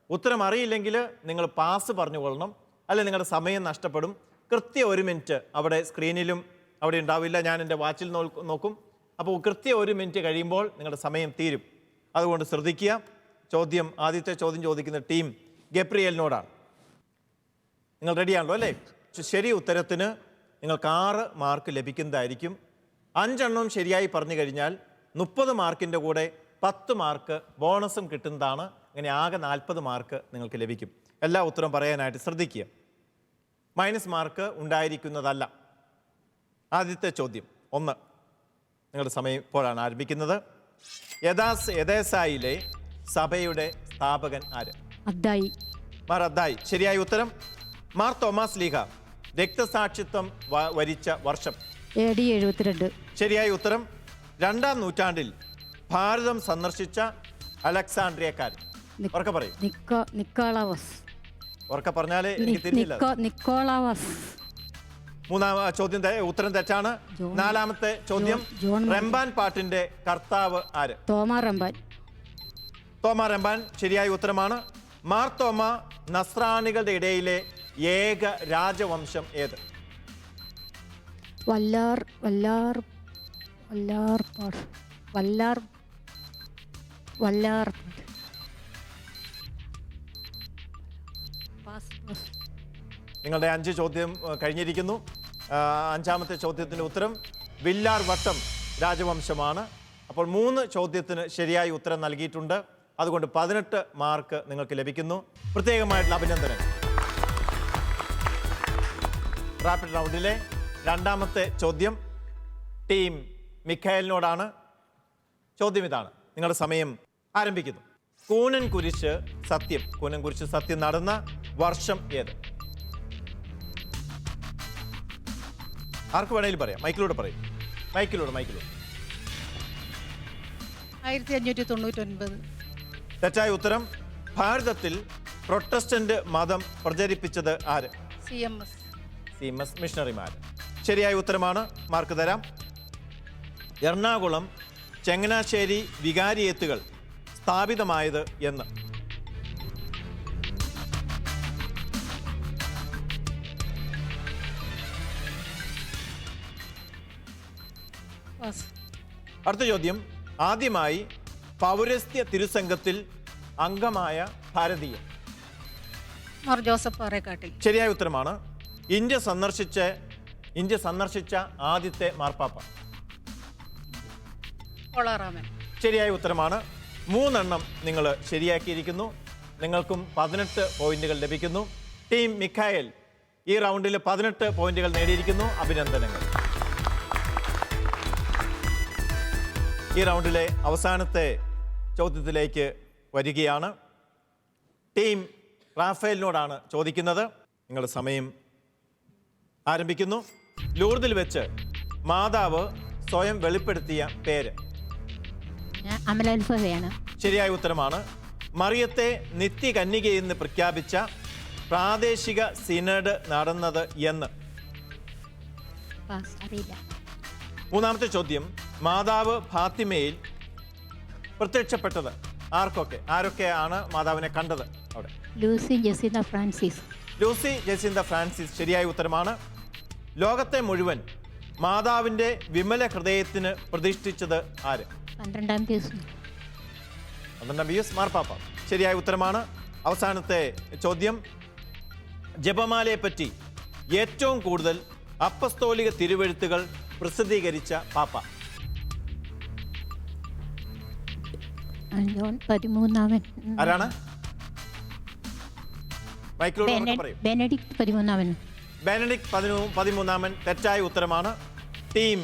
ഉത്തരം അറിയില്ലെങ്കിൽ നിങ്ങൾ പാസ് പറഞ്ഞു കൊള്ളണം, അല്ലെങ്കിൽ നിങ്ങളുടെ സമയം നഷ്ടപ്പെടും. കൃത്യം 1 മിനിറ്റ് അവിടെ സ്ക്രീനിലും അവിടെ ഉണ്ടാവില്ല, ഞാൻ എൻ്റെ വാച്ചിൽ നോക്കും. അപ്പോൾ കൃത്യം 1 മിനിറ്റ് കഴിയുമ്പോൾ നിങ്ങളുടെ സമയം തീരും. അതുകൊണ്ട് ശ്രദ്ധിക്കുക. ആദ്യത്തെ ചോദ്യം ചോദിക്കുന്ന ടീം ഗബ്രിയേലിനോടാണ്. നിങ്ങൾ റെഡിയാണല്ലോ അല്ലേ? ശരി ഉത്തരത്തിന് നിങ്ങൾക്ക് 6 മാർക്ക് ലഭിക്കുന്നതായിരിക്കും. 5 എണ്ണം ശരിയായി പറഞ്ഞു കഴിഞ്ഞാൽ 30 മാർക്കിൻ്റെ കൂടെ 10 മാർക്ക് ബോണസും കിട്ടുന്നതാണ്. അങ്ങനെ ആകെ 40 മാർക്ക് നിങ്ങൾക്ക് ലഭിക്കും. എല്ലാ ഉത്തരം പറയാനായിട്ട് ശ്രദ്ധിക്കുക. മൈനസ് മാർക്ക് ഉണ്ടായിരിക്കുന്നതല്ല. ആദ്യത്തെ ചോദ്യം 1. നിങ്ങളുടെ സമയം ഇപ്പോഴാണ് ആരംഭിക്കുന്നത്. എദേസായിലെ സഭയുടെ സ്ഥാപകൻ ആര്? അദ്ദായി. അദ്ദായി. ശരിയായ ഉത്തരം. മാർ തോമസ് ലീഹ രക്തസാക്ഷിത്വം വരിച്ച വർഷം? AD 72. ശരിയായ ഉത്തരം. 2-ാം നൂറ്റാണ്ടിൽ ഭാരതം സന്ദർശിച്ച അലക്സാണ്ട്രിയക്കാരൻ? ഉറക്കെ പറയും. നിക്കോളാവസ്. ഉറക്കെ പറഞ്ഞാലേ എനിക്ക് തിരിഞ്ഞില്ല. നിക്കോളാവസ്. 3-ാം ചോദ്യം ഉത്തരം തെറ്റാണ്. 4-ാമത്തെ ചോദ്യം റംബാൻ പാട്ടിന്റെ കർത്താവ് ആര്? തോമാ റംബാൻ. തോമാ റംബാൻ ശരിയായ ഉത്തരമാണ്. മാർ തോമ നസ്രാണികളുടെ ഇടയിലെ ഏക രാജവംശം ഏത്? വല്ലാർ. നിങ്ങളുടെ 5 ചോദ്യം കഴിഞ്ഞിരിക്കുന്നു. 5-ാമത്തെ ചോദ്യത്തിൻ്റെ ഉത്തരം വില്ലാർ വട്ടം രാജവംശമാണ്. അപ്പോൾ 3 ചോദ്യത്തിന് ശരിയായ ഉത്തരം നൽകിയിട്ടുണ്ട്. അതുകൊണ്ട് 18 മാർക്ക് നിങ്ങൾക്ക് ലഭിക്കുന്നു. പ്രത്യേകമായിട്ടുള്ള അഭിനന്ദനങ്ങൾ. റാപ്പിഡ് റൗണ്ടിലെ 2-ാമത്തെ ചോദ്യം ടീം മിഖായേലിനോടാണ്. ചോദ്യം ഇതാണ്. നിങ്ങളുടെ സമയം ആരംഭിക്കുന്നു. കൂനൻ കുരിശ് സത്യം നടന്ന വർഷം ഏത്? ആർക്ക് വേണമെങ്കിലും പറയാം. മൈക്കിലൂടെ പറയും. മൈക്കിലൂടെ 1599. തെറ്റായ ഉത്തരം. ഭാരതത്തിൽ പ്രൊട്ടസ്റ്റന്റ് മതം പ്രചരിപ്പിച്ചത് ആര്? CMS മിഷണറിമാർ. ശരിയായ ഉത്തരമാണ്. മാർക്ക് തരാം. എറണാകുളം ചങ്ങനാശ്ശേരി വികാരിയത്തുകൾ സ്ഥാപിതമായത് എന്ന്? അടുത്ത ചോദ്യം. ആദ്യമായി പൗരസ്ത്യ തിരുസംഘത്തിൽ അംഗമായ ഭാരതീയൻ? മാർ ജോസഫ് പാറേക്കാട്ടിൽ. ശരിയായ ഉത്തരമാണ്. ഇന്ത്യ സന്ദർശിച്ച ആദ്യത്തെ മാർപ്പാപ്പ? കോളാറാമൻ. ശരിയായ ഉത്തരമാണ്. 3 എണ്ണം നിങ്ങൾ ശരിയാക്കിയിരിക്കുന്നു. നിങ്ങൾക്കും 18 പോയിന്റുകൾ ലഭിക്കുന്നു. ടീം മിഖായേൽ ഈ റൗണ്ടിൽ 18 പോയിന്റുകൾ നേടിയിരിക്കുന്നു. അഭിനന്ദനങ്ങൾ. ഈ റൗണ്ടിലെ അവസാനത്തെ ചോദ്യത്തിലേക്ക് വരികയാണ്. ടീം റാഫേലിനോടാണ് ചോദിക്കുന്നത്. നിങ്ങളുടെ സമയം ആരംഭിക്കുന്നു. ലൂർദിൽ വെച്ച് മാതാവ് സ്വയം വെളിപ്പെടുത്തിയ പേര്? അമലോത്ഭവയാണ്. ശരിയായ ഉത്തരമാണ്. മറിയത്തെ നിത്യകന്യകയെന്ന് പ്രഖ്യാപിച്ച പ്രാദേശിക സിനഡ് നടന്നത് എന്ന്? അറിയില്ല. 3-ാമത്തെ ചോദ്യം. മാതാവ് ഫാത്തിമയിൽ പ്രത്യക്ഷപ്പെട്ടത് ആരൊക്കെയാണ് മാതാവിനെ കണ്ടത് അവിടെ? Lucy Jacinta Francis. Lucy Jacinta Francis ശരിയായ ഉത്തരമാണ്. ലോകത്തെ മുഴുവൻ മാതാവിൻ്റെ വിമല ഹൃദയത്തിന് പ്രതിഷ്ഠിച്ചത് ആര്? 12-ാം പീസ്. 12-ാം പീസ് മാർപ്പാപ്പ. ശരിയായ ഉത്തരമാണ്. അവസാനത്തെ ചോദ്യം, ജപമാലയെ പറ്റി ഏറ്റവും കൂടുതൽ അപ്പസ്തോലിക തിരുവെഴുത്തുകൾ പ്രസിദ്ധീകരിച്ച പാപ്പ? ജോൺ 13-ാമൻ. ആരാണ്? മൈക്കിലൂടെ പറയൂ. ബെനഡിക്ട് 13-ാമൻ. ബെനഡിക്ട് 13-ാമൻ തെറ്റായ ഉത്തരമാണ്. ടീം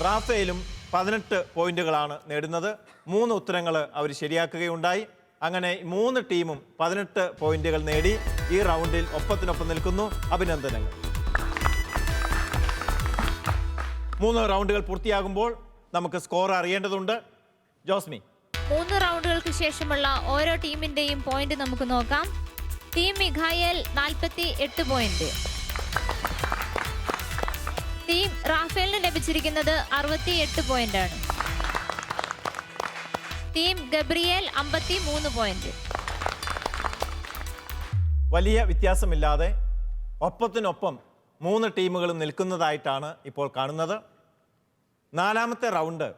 റാഫേലും 18 പോയിന്റുകളാണ് നേടുന്നത്. 3 ഉത്തരങ്ങൾ അവർ ശരിയാക്കുകയുണ്ടായി. അങ്ങനെ 3 ടീമും 18 പോയിന്റുകൾ നേടി ഈ റൗണ്ടിൽ ഒപ്പത്തിനൊപ്പം നിൽക്കുന്നു. അഭിനന്ദനങ്ങൾ. 3 റൗണ്ടുകൾ പൂർത്തിയാകുമ്പോൾ നമുക്ക് സ്കോർ അറിയേണ്ടതുണ്ട്. ജോസ്മി, 3 റൗണ്ടുകൾക്ക് ശേഷമുള്ള ഓരോ ടീമിന്റെയും പോയിന്റ് നമുക്ക് നോക്കാം. Team Michael 48 point. ടീം റാഫേലിന് ലഭിച്ചിരിക്കുന്നത് 68 പോയിന്റാണ്. Team Gabriel 53 point. വലിയ വ്യത്യാസമില്ലാതെ ഒപ്പത്തിനൊപ്പം 3 ടീമുകളും നിൽക്കുന്നതായിട്ടാണ് ഇപ്പോൾ കാണുന്നത്. 4ാമത്തെ റൗണ്ട്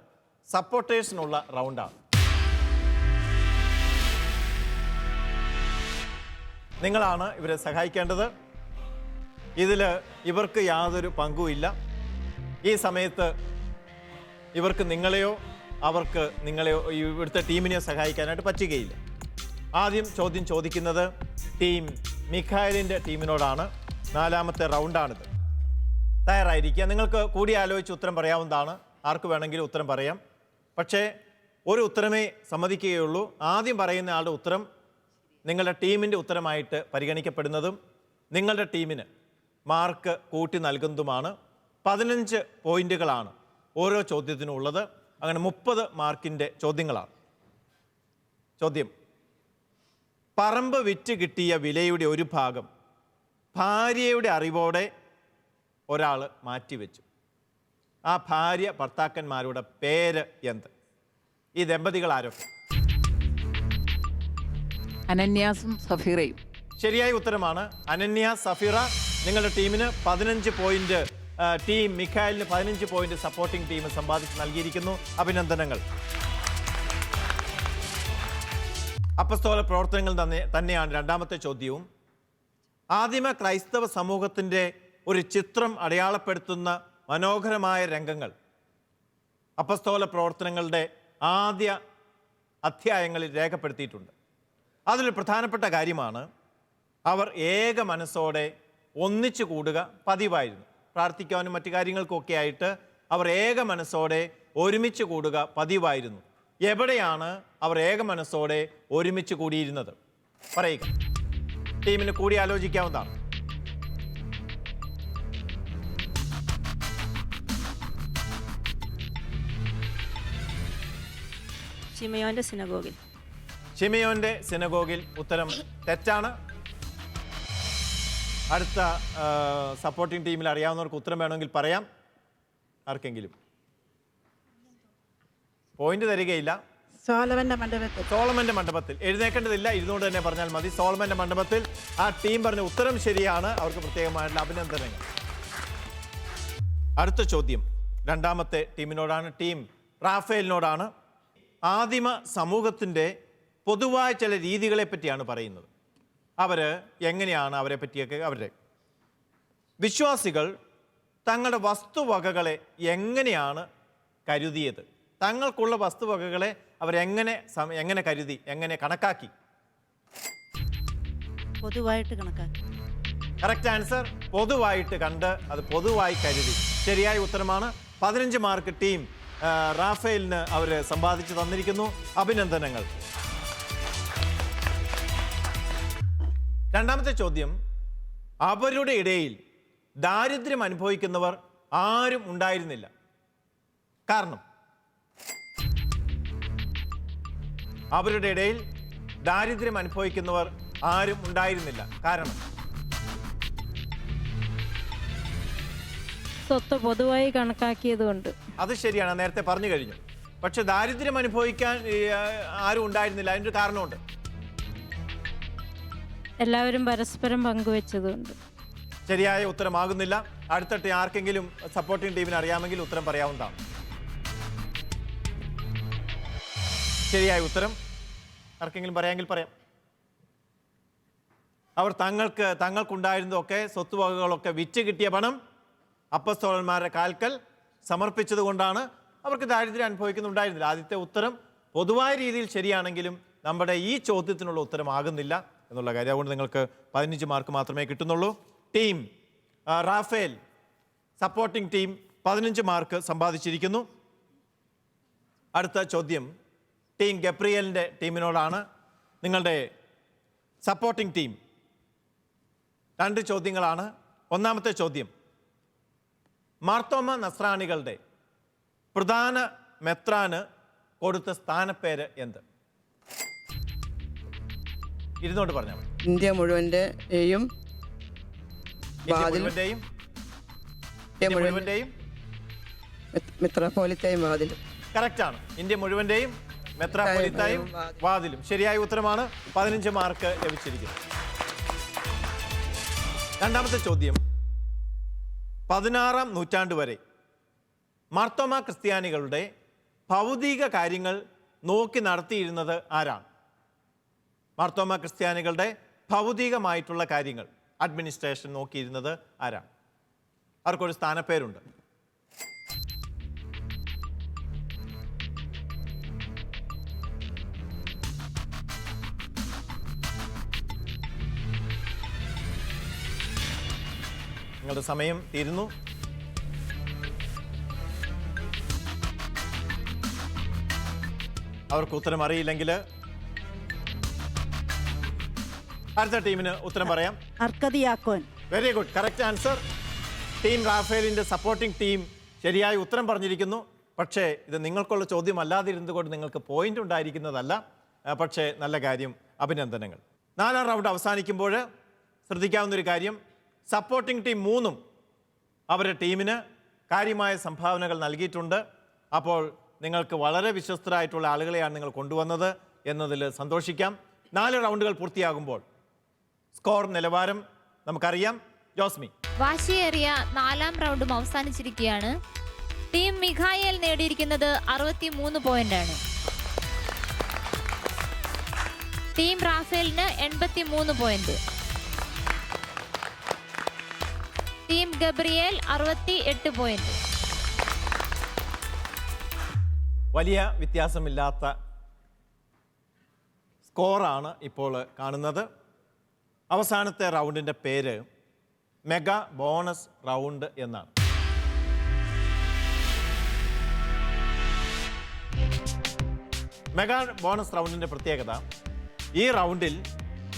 സപ്പോർട്ടേഴ്സിനുള്ള റൗണ്ടാണ്. നിങ്ങളാണ് ഇവരെ സഹായിക്കേണ്ടത്. ഇതിൽ ഇവർക്ക് യാതൊരു പങ്കുമില്ല. ഈ സമയത്ത് ഇവർക്ക് നിങ്ങളെയോ അവർക്ക് നിങ്ങളെയോ ഇവിടുത്തെ ടീമിനെയോ സഹായിക്കാനായിട്ട് പറ്റുകയില്ല. ആദ്യം ചോദ്യം ചോദിക്കുന്നത് ടീം മിഖായലിൻ്റെ ടീമിനോടാണ്. 4ാമത്തെ റൗണ്ടാണിത്. തയ്യാറായിരിക്കുക. നിങ്ങൾക്ക് കൂടിയാലോചിച്ച് ഉത്തരം പറയാവുന്നതാണ്. ആർക്ക് വേണമെങ്കിലും ഉത്തരം പറയാം. പക്ഷേ ഒരു ഉത്തരമേ സമ്മതിക്കുകയുള്ളൂ. ആദ്യം പറയുന്ന ആളുടെ ഉത്തരം നിങ്ങളുടെ ടീമിൻ്റെ ഉത്തരമായിട്ട് പരിഗണിക്കപ്പെടുന്നതും നിങ്ങളുടെ ടീമിന് മാർക്ക് കൂട്ടി നൽകുന്നതുമാണ്. 15 പോയിന്റുകളാണ് ഓരോ ചോദ്യത്തിനും ഉള്ളത്. അങ്ങനെ 30 മാർക്കിൻ്റെ ചോദ്യങ്ങളാണ്. ചോദ്യം, പറമ്പ് വിറ്റ് കിട്ടിയ വിലയുടെ ഒരു ഭാഗം ഭാര്യയുടെ അറിവോടെ ഒരാൾ മാറ്റിവെച്ചു. ആ ഭാര്യ ഭർത്താക്കന്മാരുടെ പേര് എന്ത്? ഈ ദമ്പതികൾ ആരൊക്കെ? അനന്യാസും സഫീറയും. ശരിയായ ഉത്തരമാണ്. അനന്യ, സഫീറ. നിങ്ങളുടെ ടീമിന് 15 പോയിന്റ്, ടീം മിഖായലിന് 15 പോയിന്റ് സപ്പോർട്ടിംഗ് ടീം സമ്പാദിച്ച് നൽകിയിരിക്കുന്നു. അഭിനന്ദനങ്ങൾ. അപ്പസ്തോല പ്രവർത്തനങ്ങൾ തന്നെയാണ് 2ാമത്തെ ചോദ്യവും. ആദിമ ക്രൈസ്തവ സമൂഹത്തിൻ്റെ ഒരു ചിത്രം അടയാളപ്പെടുത്തുന്ന മനോഹരമായ രംഗങ്ങൾ അപ്പസ്തോല പ്രവർത്തനങ്ങളുടെ ആദ്യ അധ്യായങ്ങളിൽ രേഖപ്പെടുത്തിയിട്ടുണ്ട്. അതിലൊരു പ്രധാനപ്പെട്ട കാര്യമാണ് അവർ ഏക മനസ്സോടെ ഒന്നിച്ചു കൂടുക പതിവായിരുന്നു. പ്രാർത്ഥിക്കാനും മറ്റു കാര്യങ്ങൾക്കൊക്കെ ആയിട്ട് അവർ ഏക മനസ്സോടെ ഒരുമിച്ച് കൂടുക പതിവായിരുന്നു. എവിടെയാണ് അവർ ഏക മനസ്സോടെ ഒരുമിച്ച് കൂടിയിരുന്നത്? പറയുക. ടീമിന് കൂടി ആലോചിക്കാവുന്നതാണ്. ശിമയോന്റെ സിനഗോഗിൽ. ശിമയോന്റെ സിനഗോഗിൽ ഉത്തരം തെറ്റാണ്. അടുത്ത സപ്പോർട്ടിംഗ് ടീമിൽ അറിയാവുന്നവർക്ക് ഉത്തരം വേണമെങ്കിൽ പറയാം. ആർക്കെങ്കിലും പോയിന്റ് തരികയില്ല. സോളമന്റെ മണ്ഡപത്തിൽ. എഴുന്നേക്കേണ്ടതില്ല, ഇരുന്നുകൊണ്ട് തന്നെ പറഞ്ഞാൽ മതി. സോളമന്റെ മണ്ഡപത്തിൽ. ആ ടീം പറഞ്ഞ ഉത്തരം ശരിയാണ്. അവർക്ക് പ്രത്യേകമായിട്ടുള്ള അഭിനന്ദനങ്ങൾ. അടുത്ത ചോദ്യം 2ാമത്തെ ടീമിനോടാണ്. ടീം റാഫേലിനോടാണ്. ആദിമ സമൂഹത്തിൻ്റെ പൊതുവായ ചില രീതികളെ പറ്റിയാണ് പറയുന്നത്. അവർ എങ്ങനെയാണ് അവരെ പറ്റിയൊക്കെ അവരുടെ വിശ്വാസികൾ തങ്ങളുടെ വസ്തുവകകളെ എങ്ങനെയാണ് കരുതിയത്? തങ്ങൾക്കുള്ള വസ്തുവകകളെ അവരെങ്ങനെ കരുതി, എങ്ങനെ കണക്കാക്കി? പൊതുവായിട്ട് കണക്കാക്കി. Correct answer. പൊതുവായിട്ട് കണ്ട് അത് പൊതുവായി കരുതി. ശരിയായ ഉത്തരമാണ്. 15 മാർക്ക് ടീം റാഫേലിന് അവർ സമ്പാദിച്ചു തന്നിരിക്കുന്നു. അഭിനന്ദനങ്ങൾ. 2ാമത്തെ ചോദ്യം, അവരുടെ ഇടയിൽ ദാരിദ്ര്യം അനുഭവിക്കുന്നവർ ആരും ഉണ്ടായിരുന്നില്ല. കാരണം അവരുടെ ഇടയിൽ ദാരിദ്ര്യം അനുഭവിക്കുന്നവർ ആരും ഉണ്ടായിരുന്നില്ല. കാരണം സ്വത്ത് പൊതുവായി കണക്കാക്കിയത് കൊണ്ട്. അത് ശരിയാണ്, നേരത്തെ പറഞ്ഞു കഴിഞ്ഞു. പക്ഷെ ദാരിദ്ര്യം അനുഭവിക്കാൻ ആരും ഉണ്ടായിരുന്നില്ല. അതിൻ്റെ കാരണമുണ്ട്. എല്ലാവരും പരസ്പരം പങ്കുവെച്ചതുകൊണ്ട്. ശരിയായ ഉത്തരമാകുന്നില്ല. അടുത്തിട്ട് ആർക്കെങ്കിലും സപ്പോർട്ടിംഗ് ടീമിന് അറിയാമെങ്കിൽ ഉത്തരം പറയാവുന്നതാണ്. ശരിയായ ഉത്തരം ആർക്കെങ്കിലും പറയാമെങ്കിൽ പറയാം. അവർ തങ്ങൾക്കുണ്ടായിരുന്നതൊക്കെ സ്വത്തുവകകളൊക്കെ വിറ്റ് കിട്ടിയ പണം അപ്പസ്തോലന്മാരുടെ കാൽക്കൽ സമർപ്പിച്ചത് കൊണ്ടാണ് അവർക്ക് ദാരിദ്ര്യം അനുഭവിക്കുന്നുണ്ടായിരുന്നില്ല. ആദ്യത്തെ ഉത്തരം പൊതുവായ രീതിയിൽ ശരിയാണെങ്കിലും നമ്മുടെ ഈ ചോദ്യത്തിനുള്ള ഉത്തരമാകുന്നില്ല എന്നുള്ള കാര്യം. അതുകൊണ്ട് നിങ്ങൾക്ക് 15 മാർക്ക് മാത്രമേ കിട്ടുന്നുള്ളൂ. Team Raphael supporting team 15 mark സമ്പാദിച്ചിരിക്കുന്നു. അടുത്ത ചോദ്യം ടീം ഗബ്രിയലിൻ്റെ ടീമിനോടാണ്. നിങ്ങളുടെ സപ്പോർട്ടിംഗ് ടീം 2 ചോദ്യങ്ങളാണ്. ഒന്നാമത്തെ ചോദ്യം, മാർത്തോമ നസ്രാണികളുടെ പ്രധാന മെത്രാന് കൊടുത്ത സ്ഥാനപ്പേര് എന്ത്? ഇരുന്നോണ്ട് പറഞ്ഞാൽ മതി. ഇന്ത്യ മുഴുവൻ്റെയും മെത്രാപ്പോലിത്തയും വാതിലും. കറക്റ്റാണ്. ഇന്ത്യ മുഴുവൻ്റെയും മെത്രാപ്പൊലിത്തായും വാതിലും ശരിയായ ഉത്തരമാണ്. 15 മാർക്ക് ലഭിച്ചിരിക്കുന്നു. രണ്ടാമത്തെ ചോദ്യം, 16-ാം നൂറ്റാണ്ട് വരെ മാർത്തോമ ക്രിസ്ത്യാനികളുടെ ഭൗതിക കാര്യങ്ങൾ നോക്കി നടത്തിയിരുന്നത് ആരാണ്? മാർത്തോമ ക്രിസ്ത്യാനികളുടെ ഭൗതികമായിട്ടുള്ള കാര്യങ്ങൾ അഡ്മിനിസ്ട്രേഷൻ നോക്കിയിരുന്നത് ആരാണ്? അവർക്കൊരു സ്ഥാനപ്പേരുണ്ട്. നിങ്ങളുടെ സമയം തീരുന്നു. അവർക്ക് ഉത്തരം അറിയില്ലെങ്കിൽ അടുത്ത ടീമിന് ഉത്തരം പറയാം. Archdeacon. Very good, correct answer. Team റാഫേലിൻ്റെ സപ്പോർട്ടിംഗ് ടീം ശരിയായ ഉത്തരം പറഞ്ഞിരിക്കുന്നു. പക്ഷേ ഇത് നിങ്ങൾക്കുള്ള ചോദ്യം അല്ലാതിരുന്നുകൊണ്ട് നിങ്ങൾക്ക് പോയിന്റ് ഉണ്ടായിരിക്കുന്നതല്ല. പക്ഷേ നല്ല കാര്യം, അഭിനന്ദനങ്ങൾ. 4ാം റൗണ്ട് അവസാനിക്കുമ്പോൾ ശ്രദ്ധിക്കാവുന്നൊരു കാര്യം, സപ്പോർട്ടിംഗ് ടീം 3 അവരുടെ ടീമിന് കാര്യമായ സംഭാവനകൾ നൽകിയിട്ടുണ്ട്. അപ്പോൾ നിങ്ങൾക്ക് വളരെ വിശ്വസ്തരായിട്ടുള്ള ആളുകളെയാണ് നിങ്ങൾ കൊണ്ടുവന്നത് എന്നതിൽ സന്തോഷിക്കാം. 4 റൗണ്ടുകൾ പൂർത്തിയാകുമ്പോൾ സ്കോർ നിലവാരം നമുക്കറിയാം. ജോസ്മി. വാശിയേറിയ 4ാം റൗണ്ടും അവസാനിച്ചിരിക്കുകയാണ്. ടീം മിഖായേൽ നേടിയിരിക്കുന്നത് 63 പോയിന്റാണ്. ടീം റാഫേലിന് 83 പോയിന്റ്. Team Gabriel 68 point. വലിയ വ്യത്യാസമില്ലാത്ത സ്കോറാണ് ഇപ്പോൾ കാണുന്നത്. അവസാനത്തെ റൗണ്ടിൻ്റെ പേര് മെഗാ ബോണസ് റൗണ്ട് എന്നാണ്. മെഗാ ബോണസ് റൗണ്ടിൻ്റെ പ്രത്യേകത, ഈ റൗണ്ടിൽ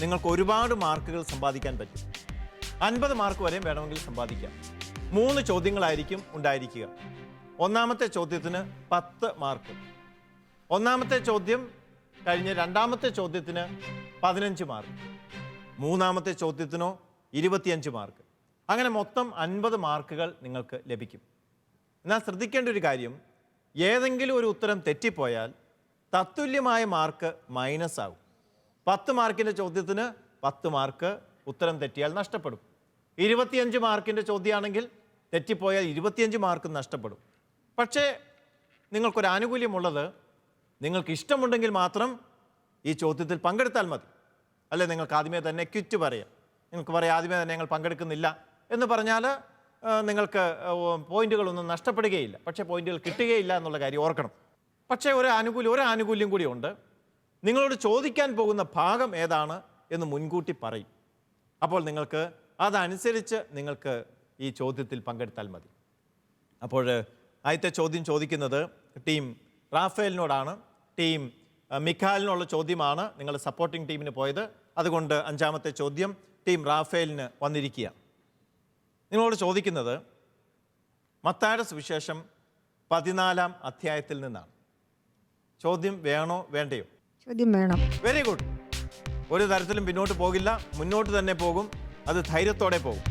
നിങ്ങൾക്ക് ഒരുപാട് മാർക്കുകൾ സമ്പാദിക്കാൻ പറ്റും. 50 മാർക്ക് വരെയും വേണമെങ്കിൽ സമ്പാദിക്കാം. 3 ചോദ്യങ്ങളായിരിക്കും ഉണ്ടായിരിക്കുക. ഒന്നാമത്തെ ചോദ്യത്തിന് 10 മാർക്ക്, ഒന്നാമത്തെ ചോദ്യം കഴിഞ്ഞ് രണ്ടാമത്തെ ചോദ്യത്തിന് 15 മാർക്ക്, മൂന്നാമത്തെ ചോദ്യത്തിനോ 25 മാർക്ക്. അങ്ങനെ മൊത്തം 50 മാർക്കുകൾ നിങ്ങൾക്ക് ലഭിക്കും. എന്നാൽ ശ്രദ്ധിക്കേണ്ട ഒരു കാര്യം, ഏതെങ്കിലും ഒരു ഉത്തരം തെറ്റിപ്പോയാൽ തത്തുല്യമായ മാർക്ക് മൈനസ് ആകും. 10 മാർക്കിൻ്റെ ചോദ്യത്തിന് 10 മാർക്ക് ഉത്തരം തെറ്റിയാൽ നഷ്ടപ്പെടും. 25 മാർക്കിൻ്റെ ചോദ്യമാണെങ്കിൽ തെറ്റിപ്പോയാൽ 25 മാർക്ക് നഷ്ടപ്പെടും. പക്ഷേ നിങ്ങൾക്കൊരു ആനുകൂല്യമുള്ളത്, നിങ്ങൾക്ക് ഇഷ്ടമുണ്ടെങ്കിൽ മാത്രം ഈ ചോദ്യത്തിൽ പങ്കെടുത്താൽ മതി. അല്ലെ നിങ്ങൾക്ക് ആദ്യമേ തന്നെ ക്വിറ്റ് പറയാം. നിങ്ങൾക്ക് പറയാം ആദ്യമേ തന്നെ ഞങ്ങൾ പങ്കെടുക്കുന്നില്ല എന്ന് പറഞ്ഞാൽ നിങ്ങൾക്ക് പോയിന്റുകളൊന്നും നഷ്ടപ്പെടുകയില്ല. പക്ഷേ പോയിന്റുകൾ കിട്ടുകയില്ല എന്നുള്ള കാര്യം ഓർക്കണം. പക്ഷേ ഒരു ആനുകൂല്യം കൂടിയുണ്ട്. നിങ്ങളോട് ചോദിക്കാൻ പോകുന്ന ഭാഗം ഏതാണ് എന്ന് മുൻകൂട്ടി പറയും. അപ്പോൾ നിങ്ങൾക്ക് അതനുസരിച്ച് നിങ്ങൾക്ക് ഈ ചോദ്യത്തിൽ പങ്കെടുത്താൽ മതി. അപ്പോൾ ആദ്യത്തെ ചോദ്യം ചോദിക്കുന്നത് ടീം റാഫേലിനോടാണ്. ടീം മിഖാലിനുള്ള ചോദ്യമാണ് നിങ്ങളുടെ സപ്പോർട്ടിംഗ് ടീമിന് പോയത്. അതുകൊണ്ട് 5ാമത്തെ ചോദ്യം ടീം റാഫേലിന് വന്നിരിക്കുക. നിങ്ങളോട് ചോദിക്കുന്നത് മത്തായിയുടെ സുവിശേഷം 14-ാം അധ്യായത്തിൽ നിന്നാണ്. ചോദ്യം വേണോ വേണ്ടയോ? ചോദ്യം വേണം. Very good. ഒരു തരത്തിലും പിന്നോട്ട് പോകില്ല, മുന്നോട്ട് തന്നെ പോകും. അത് ധൈര്യത്തോടെ പോകും.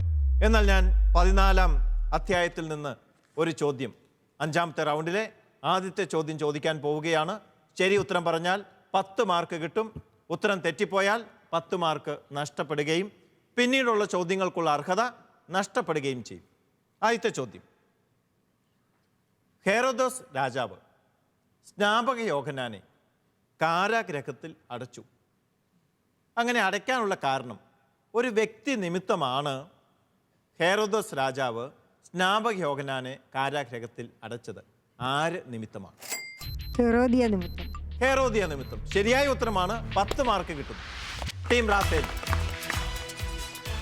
എന്നാൽ ഞാൻ 14-ാം അധ്യായത്തിൽ നിന്ന് ഒരു ചോദ്യം, 5ാമത്തെ റൗണ്ടിലെ ആദ്യത്തെ ചോദ്യം ചോദിക്കാൻ പോവുകയാണ്. ശരി ഉത്തരം പറഞ്ഞാൽ 10 മാർക്ക് കിട്ടും. ഉത്തരം തെറ്റിപ്പോയാൽ 10 മാർക്ക് നഷ്ടപ്പെടുകയും പിന്നീടുള്ള ചോദ്യങ്ങൾക്കുള്ള അർഹത നഷ്ടപ്പെടുകയും ചെയ്യും. ആദ്യത്തെ ചോദ്യം. ഹെരോദോസ് രാജാവ് സ്നാപക യോഹന്നാനെ കാരാഗൃഹത്തിൽ അടച്ചു. അങ്ങനെ അടയ്ക്കാനുള്ള കാരണം ഒരു വ്യക്തി നിമിത്തമാണ് ഹെരോദോസ് രാജാവ് സ്നാപക യോഹന്നാനെ കാരാഗൃഹത്തിൽ അടച്ചത്. ആര് നിമിത്തമാണ്? ഹെറോദിയ നിമിത്തം. ഹെറോദിയ നിമിത്തം. ശരിയായ ഉത്തരമാണ്. 10 മാർക്ക് കിട്ടും. Team Raphael.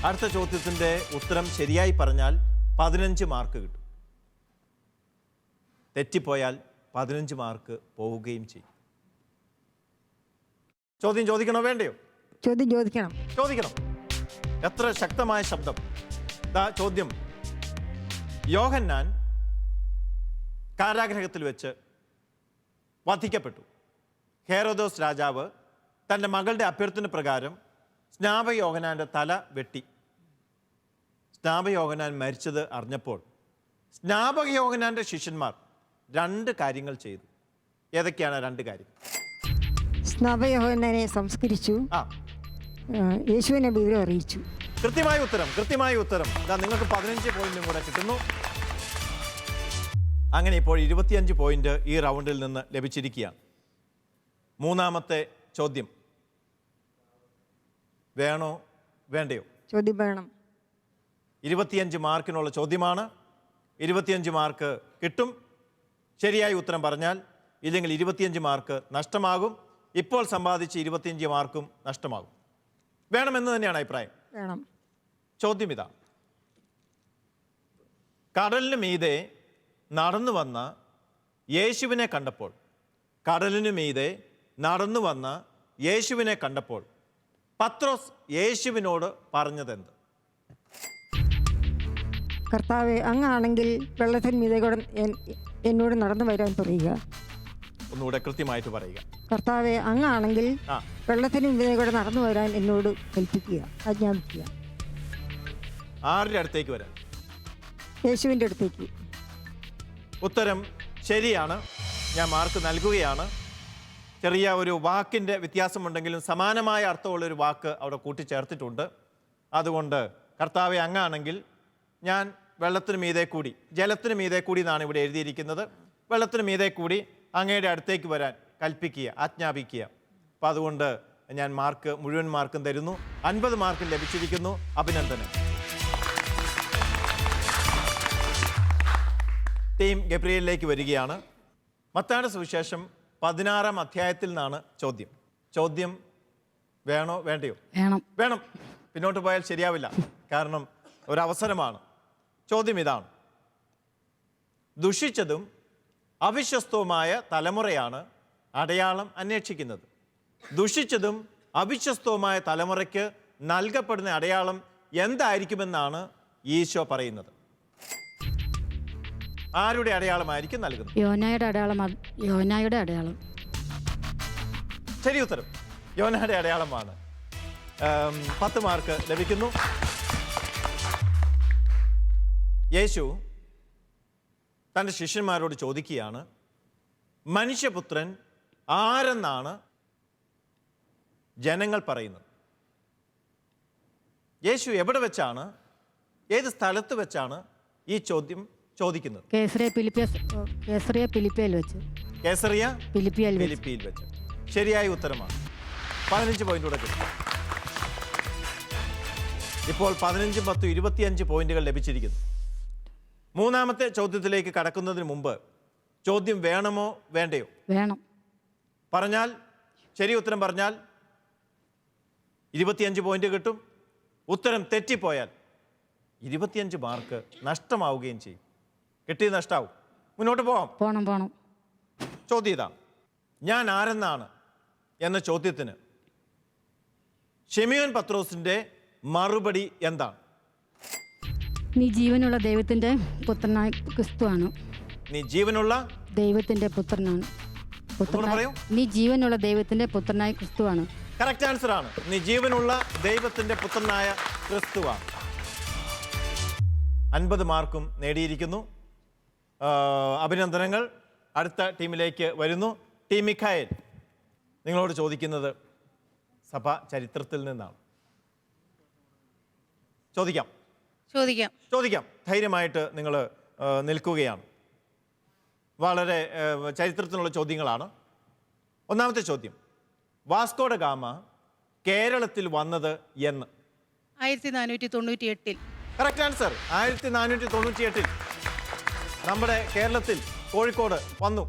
അടുത്ത ചോദ്യത്തിന്റെ ഉത്തരം ശരിയായി പറഞ്ഞാൽ 15 മാർക്ക് കിട്ടും. തെറ്റിപ്പോയാൽ 15 മാർക്ക് പോവുകയും ചെയ്യും. ചോദ്യം ചോദിക്കണോ വേണ്ടയോ? ചോദ്യം ചോദിക്കണം. ചോദിക്കണം. എത്ര ശക്തമായ ശബ്ദം! ചോദ്യം. യോഹന്നാൻ കാരാഗൃഹത്തിൽ വെച്ച് വധിക്കപ്പെട്ടു. ഹെരോദോസ് രാജാവ് തൻ്റെ മകളുടെ അഭ്യർത്ഥന പ്രകാരം സ്നാപക യോഹന്നാൻ്റെ തല വെട്ടി. സ്നാപക യോഹന്നാൻ മരിച്ചത് അറിഞ്ഞപ്പോൾ സ്നാപക യോഹന്നാൻ്റെ ശിഷ്യന്മാർ 2 കാര്യങ്ങൾ ചെയ്തു. ഏതൊക്കെയാണ് 2 കാര്യങ്ങൾ? സ്നാപക യോഹന്നാനെ സംസ്കരിച്ചു, യേശുവിനെ വിവരം അറിയിച്ചു. കൃത്യമായ ഉത്തരം. കൃത്യമായ ഉത്തരം. നിങ്ങൾക്ക് 15 പോയിന്റും കൂടെ കിട്ടുന്നു. അങ്ങനെ ഇപ്പോൾ 25 പോയിന്റ് ഈ റൗണ്ടിൽ നിന്ന് ലഭിച്ചിരിക്കുകയാണ്. മൂന്നാമത്തെ ചോദ്യം. വേണോ വേണ്ടയോ? ചോദ്യം വേണം. 25 മാർക്കിനുള്ള ചോദ്യമാണ്. 25 മാർക്ക് കിട്ടും. ശരിയായ ഉത്തരം പറഞ്ഞാൽ. ഇല്ലെങ്കിൽ 25 മാർക്ക് നഷ്ടമാകും. ഇപ്പോൾ സമ്പാദിച്ച് 25 മാർക്കും നഷ്ടമാകും. വേണമെന്ന് തന്നെയാണ് അഭിപ്രായം. വേണം. ചോദ്യം ഇതാ. കടലിന് മീതെ നടന്നു വന്ന യേശുവിനെ കണ്ടപ്പോൾ, കടലിന് മീതെ നടന്നു വന്ന യേശുവിനെ കണ്ടപ്പോൾ പത്രോസ് യേശുവിനോട് പറഞ്ഞതെന്ത്? കർത്താവേ, അങ്ങാണെങ്കിൽ വെള്ളത്തിന് മീതെ കൂടെ എന്നോട് നടന്നു വരാൻ പറയുക. ഒന്നുകൂടെ കൃത്യമായിട്ട് പറയുക. കർത്താവെ, അങ്ങാണെങ്കിൽ വെള്ളത്തിന് മീതെ കൂടെ നടന്നു വരാൻ എന്നോട് കൽപ്പിക്കുക, ആജ്ഞാപിക്കുക. ആരുടെ അടുത്തേക്ക് വരാൻ? യേശുവിൻ്റെ അടുത്തേക്ക്. ഉത്തരം ശരിയാണ്. ഞാൻ മാർക്ക് നൽകുകയാണ്. ചെറിയ ഒരു വാക്കിൻ്റെ വ്യത്യാസമുണ്ടെങ്കിലും സമാനമായ അർത്ഥമുള്ളൊരു വാക്ക് അവിടെ കൂട്ടിച്ചേർത്തിട്ടുണ്ട്. അതുകൊണ്ട് കർത്താവെ, അങ്ങാണെങ്കിൽ ഞാൻ വെള്ളത്തിന് മീതെ കൂടി, ജലത്തിന് മീതെ കൂടി എന്നാണ് ഇവിടെ എഴുതിയിരിക്കുന്നത്. വെള്ളത്തിന് മീതെ കൂടി അങ്ങയുടെ അടുത്തേക്ക് വരാൻ കൽപ്പിക്കുക, ആജ്ഞാപിക്കുക. അപ്പം അതുകൊണ്ട് ഞാൻ മുഴുവൻ മാർക്കും തരുന്നു. 50 മാർക്ക് ലഭിച്ചിരിക്കുന്നു. അഭിനന്ദനം. ടീം ഗബ്രിയേലിലേക്ക് വരികയാണ്. മത്തായിയുടെ സുവിശേഷം 16-ാം അധ്യായത്തിൽ നിന്നാണ് ചോദ്യം. ചോദ്യം വേണോ വേണ്ടയോ? വേണം. വേണം. പിന്നോട്ട് പോയാൽ ശരിയാവില്ല. കാരണം ഒരവസരമാണ്. ചോദ്യം ഇതാണ്. ദുഷിച്ചതും അവിശ്വസ്തവുമായ തലമുറയാണ് അടയാളം അന്വേഷിക്കുന്നത്. ദുഷിച്ചതും അവിശ്വസ്തവുമായ തലമുറയ്ക്ക് നൽകപ്പെടുന്ന അടയാളം എന്തായിരിക്കുമെന്നാണ് ഈശോ പറയുന്നത്. ആരുടെ അടയാളമായിരിക്കും നൽകുന്നത്? യോനായുടെ അടയാളം. യോനായുടെ അടയാളം. ശരി ഉത്തരം. യോനായുടെ അടയാളമാണ്. 10 മാർക്ക് ലഭിക്കുന്നു. യേശു തൻ്റെ ശിഷ്യന്മാരോട് ചോദിക്കുകയാണ്, മനുഷ്യപുത്രൻ ആരെന്നാണ് ജനങ്ങൾ പറയുന്നത്? യേശു എവിടെ വെച്ചാണ്, ഏത് സ്ഥലത്ത് വെച്ചാണ് ഈ ചോദ്യം ചോദിക്കുന്നത്? കേസറിയ ഫിലിപ്പിയിൽ വെച്ച്. ഫിലിപ്പിയിൽ വെച്ച്. ശരിയായ ഉത്തരമാണ്. 15 പോയിന്റ് കൂടെ കിട്ടും. ഇപ്പോൾ 15, 10, 25 പോയിന്റുകൾ ലഭിച്ചിരിക്കുന്നു. മൂന്നാമത്തെ ചോദ്യത്തിലേക്ക് കടക്കുന്നതിന് മുമ്പ് ചോദ്യം വേണമോ വേണ്ടയോ? വേണം. പറഞ്ഞാൽ, ശരി ഉത്തരം പറഞ്ഞാൽ 25 പോയിന്റ് കിട്ടും. ഉത്തരം തെറ്റിപ്പോയാൽ 25 മാർക്ക് നഷ്ടമാവുകയും ചെയ്യും. കിട്ടിയത് നഷ്ടാവും. മുന്നോട്ട് പോണം. ചോദ്യം ഇതാ. ഞാൻ ആരെന്നാണ് എന്ന ചോദ്യത്തിന് ശിമിയോൻ പത്രോസിന്റെ മറുപടി എന്താണ്? നീ ജീവനുള്ള ദൈവത്തിന്റെ പുത്രനായ ക്രിസ്തുവാണ്. നീ ജീവനുള്ള ദൈവത്തിന്റെ പുത്രനാണ്. നീ ജീവനുള്ള ദൈവത്തിന്റെ പുത്രനായ ക്രിസ്തുവാണ്. കറക്റ്റ് ആൻസർ ആണ്. നീ ജീവനുള്ള ദൈവത്തിന്റെ പുത്രനായ ക്രിസ്തുവാണ്. 50 മാർക്കും നേടിയിരിക്കുന്നു. അഭിനന്ദനങ്ങൾ. അടുത്ത ടീമിലേക്ക് വരുന്നു. ടീം മിഖായേൽ, നിങ്ങളോട് ചോദിക്കുന്നത് സഭ ചരിത്രത്തിൽ നിന്നാണ്. ചോദിക്കാം. ധൈര്യമായിട്ട് നിങ്ങൾ നിൽക്കുകയാണ്. വളരെ ചരിത്രത്തിനുള്ള ചോദ്യങ്ങളാണ്. ഒന്നാമത്തെ ചോദ്യം, വാസ്കോ ഡ ഗാമ കേരളത്തിൽ വന്നത് എന്ന്? 1498. Correct answer. 1498 നമ്മുടെ കേരളത്തിൽ കോഴിക്കോട് വന്നു.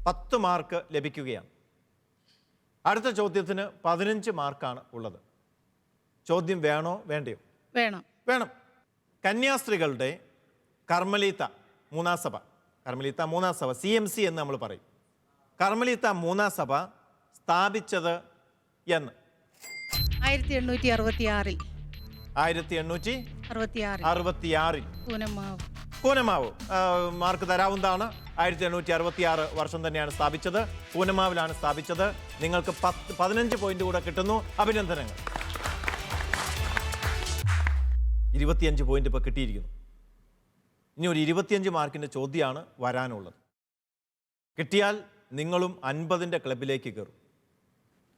10 മാർക്ക് ലഭിക്കുകയാണ്. അടുത്ത ചോദ്യത്തിന് 15 മാർക്കാണ് ഉള്ളത്. ചോദ്യം വേണോ വേണ്ടയോ? വേണം. കന്യാസ്ത്രീകളുടെ കർമ്മലീത്ത മൂന്നാം സഭ CMC എന്ന് നമ്മൾ പറയും. കർമ്മലീത്ത മൂന്നാം സഭ സ്ഥാപിച്ചത് എന്ന്? 1866. 1866 കൂനമാവ്. മാർക്ക് തരാവുന്നതാണ്. 1866 വർഷം തന്നെയാണ് സ്ഥാപിച്ചത്. കൂനമാവിലാണ് സ്ഥാപിച്ചത്. നിങ്ങൾക്ക് 15 പോയിന്റ് കൂടെ കിട്ടുന്നു. അഭിനന്ദനങ്ങൾ. 25 പോയിന്റ് ഇപ്പോൾ കിട്ടിയിരിക്കുന്നു. ഇനി ഒരു 25 മാർക്കിൻ്റെ ചോദ്യമാണ് വരാനുള്ളത്. കിട്ടിയാൽ നിങ്ങളും 50ൻ്റെ ക്ലബിലേക്ക് കയറും.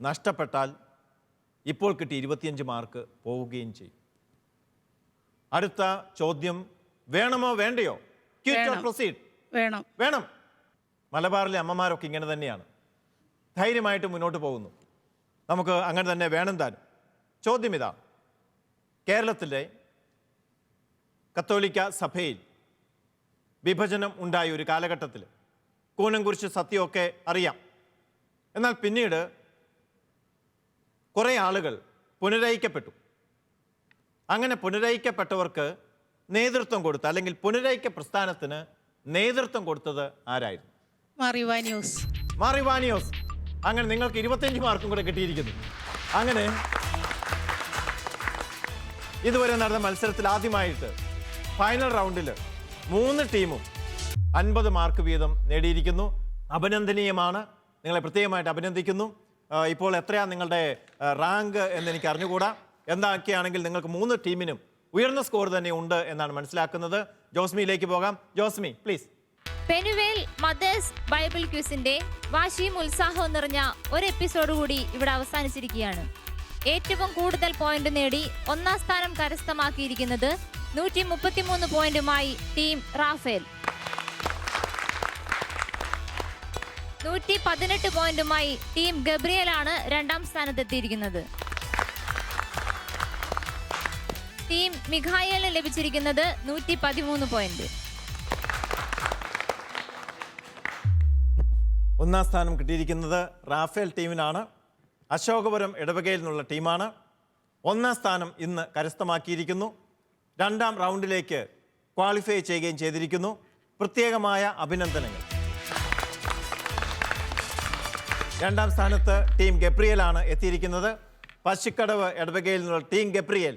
നഷ്ടപ്പെട്ടാൽ ഇപ്പോൾ കിട്ടി 25 മാർക്ക് പോവുകയും ചെയ്യും. അടുത്ത ചോദ്യം വേണമോ വേണ്ടയോ? പ്രൊസീഡ്. വേണം. മലബാറിലെ അമ്മമാരൊക്കെ ഇങ്ങനെ തന്നെയാണ്, ധൈര്യമായിട്ട് മുന്നോട്ട് പോകുന്നു. നമുക്ക് അങ്ങനെ തന്നെ വേണം താനും. ചോദ്യം ഇതാ, കേരളത്തിലെ കത്തോലിക്ക സഭയിൽ വിഭജനം ഉണ്ടായ ഒരു കാലഘട്ടത്തിൽ കൂനംകുരിശ് സത്യമൊക്കെ അറിയാം. എന്നാൽ പിന്നീട് കുറേ ആളുകൾ പുനരയിക്കപ്പെട്ടു. അങ്ങനെ പുനരയിക്കപ്പെട്ടവർക്ക് നേതൃത്വം കൊടുത്ത, അല്ലെങ്കിൽ പുനരയിക്ക പ്രസ്ഥാനത്തിന് നേതൃത്വം കൊടുത്തത് ആരായിരുന്നു? മാറിവാനിയോസ്. അങ്ങനെ നിങ്ങൾക്ക് 25 മാർക്കും കൂടെ കിട്ടിയിരിക്കുന്നു. അങ്ങനെ ഇതുവരെ നടന്ന മത്സരത്തിൽ ആദ്യമായിട്ട് ഫൈനൽ റൗണ്ടിൽ 3 ടീമും 50 മാർക്ക് വീതം നേടിയിരിക്കുന്നു. അഭിനന്ദനീയമാണ്. നിങ്ങളെ പ്രത്യേകമായിട്ട് അഭിനന്ദിക്കുന്നു. ഇപ്പോൾ എത്രയാണ് നിങ്ങളുടെ റാങ്ക് എന്ന് എനിക്ക് അറിഞ്ഞുകൂടാ. എന്താക്കിയാണെങ്കിൽ നിങ്ങൾക്ക് 3 ടീമിനും ഉയർന്ന സ്കോർ തന്നെ ഉണ്ട് എന്നാണ് മനസ്സിലാക്കുന്നത്. ജോസ്മിയിലേക്ക് പോകാം. Josmi please. Penuel mothers Bible ക്വിസിന്റെ വാശിയും ഉത്സാഹവും നിറഞ്ഞ ഒരു എപ്പിസോഡ് കൂടി ഇവിടെ അവസാനിച്ചിരിക്കുകയാണ്. ഏറ്റവും കൂടുതൽ പോയിന്റ് നേടി 1ാം സ്ഥാനം കരസ്ഥമാക്കിയിരിക്കുന്നത് 133 പോയിന്റുമായി ടീം റാഫേൽ. 118 പോയിന്റുമായി ടീം ഗബ്രിയലാണ് 2ാം സ്ഥാനത്തെത്തിയിരിക്കുന്നത്. ടീം മിഖായേലിന് ലഭിച്ചിരിക്കുന്നത് 113 പോയിന്റ്. 1ാം സ്ഥാനം കിട്ടിയിരിക്കുന്നത് റാഫേൽ ടീമിനാണ്. അശോകപുരം ഇടവകയിൽ നിന്നുള്ള ടീമാണ്. 1ാം സ്ഥാനം ഇന്ന് കരസ്ഥമാക്കിയിരിക്കുന്നു. 2ാം റൗണ്ടിലേക്ക് ക്വാളിഫൈ ചെയ്യുകയും ചെയ്തിരിക്കുന്നു. പ്രത്യേകമായ അഭിനന്ദനങ്ങൾ. 2ാം സ്ഥാനത്ത് ടീം ഗബ്രിയലാണ് എത്തിയിരിക്കുന്നത്. പശുക്കടവ് ഇടവകയിൽ നിന്നുള്ള ടീം ഗബ്രിയൽ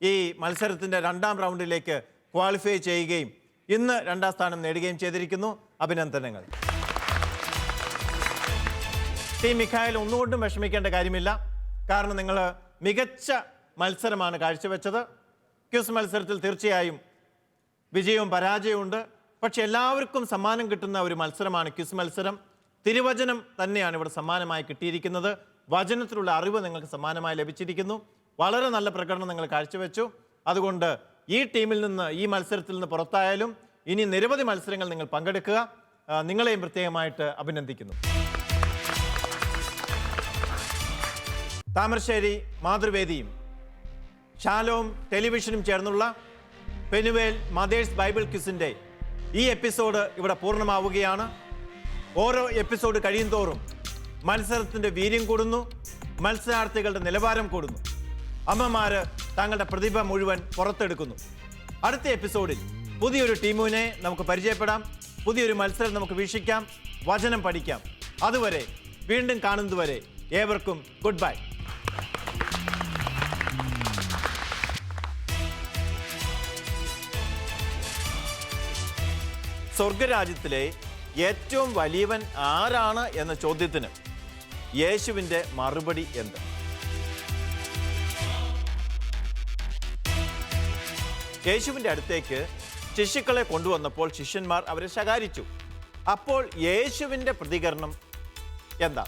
ഈ മത്സരത്തിൻ്റെ 2ാം റൗണ്ടിലേക്ക് ക്വാളിഫൈ ചെയ്യുകയും ഇന്ന് 2ാം സ്ഥാനം നേടുകയും ചെയ്തിരിക്കുന്നു. അഭിനന്ദനങ്ങൾ. ടീം മിഖായേൽ ഒന്നുകൊണ്ടും വിഷമിക്കേണ്ട കാര്യമില്ല. കാരണം നിങ്ങൾ മികച്ച മത്സരമാണ് കാഴ്ചവെച്ചത്. ക്വിസ് മത്സരത്തിൽ തീർച്ചയായും വിജയവും പരാജയവും ഉണ്ട്. പക്ഷെ എല്ലാവർക്കും സമ്മാനം കിട്ടുന്ന ഒരു മത്സരമാണ് ക്വിസ് മത്സരം. തിരുവചനം തന്നെയാണ് ഇവിടെ സമ്മാനമായി കിട്ടിയിരിക്കുന്നത്. വചനത്തിലുള്ള അറിവ് നിങ്ങൾക്ക് സമ്മാനമായി ലഭിച്ചിരിക്കുന്നു. വളരെ നല്ല പ്രകടനം നിങ്ങൾ കാഴ്ചവെച്ചു. അതുകൊണ്ട് ഈ ടീമിൽ നിന്ന്, ഈ മത്സരത്തിൽ നിന്ന് പുറത്തായാലും ഇനി നിരവധി മത്സരങ്ങൾ നിങ്ങൾ പങ്കെടുക്കുക. നിങ്ങളെയും പ്രത്യേകമായിട്ട് അഭിനന്ദിക്കുന്നു. താമരശ്ശേരി മാതൃവേദിയും ഷാലോം ടെലിവിഷനും ചേർന്നുള്ള പെനുവേൽ മദേഴ്സ് ബൈബിൾ ക്വിസിൻ്റെ ഈ എപ്പിസോഡ് ഇവിടെ പൂർണ്ണമാവുകയാണ്. ഓരോ എപ്പിസോഡ് കഴിയും തോറും മത്സരത്തിൻ്റെ വീര്യം കൂടുന്നു, മത്സരാർത്ഥികളുടെ നിലവാരം കൂടുന്നു. അമ്മമാര് തങ്ങളുടെ പ്രതിഭ മുഴുവൻ പുറത്തെടുക്കുന്നു. അടുത്ത എപ്പിസോഡിൽ പുതിയൊരു ടീമിനെ നമുക്ക് പരിചയപ്പെടാം. പുതിയൊരു മത്സരം നമുക്ക് വീക്ഷിക്കാം, വചനം പഠിക്കാം. അതുവരെ വീണ്ടും കാണുന്നതുവരെ ഏവർക്കും ഗുഡ് ബൈ. സ്വർഗരാജ്യത്തിലെ ഏറ്റവും വലിയവൻ ആരാണ് എന്ന ചോദ്യത്തിന് യേശുവിൻ്റെ മറുപടി എന്ത്? യേശുവിൻ്റെ അടുത്തേക്ക് ശിശുക്കളെ കൊണ്ടുവന്നപ്പോൾ ശിഷ്യന്മാർ അവരെ ശകാരിച്ചു. അപ്പോൾ യേശുവിൻ്റെ പ്രതികരണം എന്താ?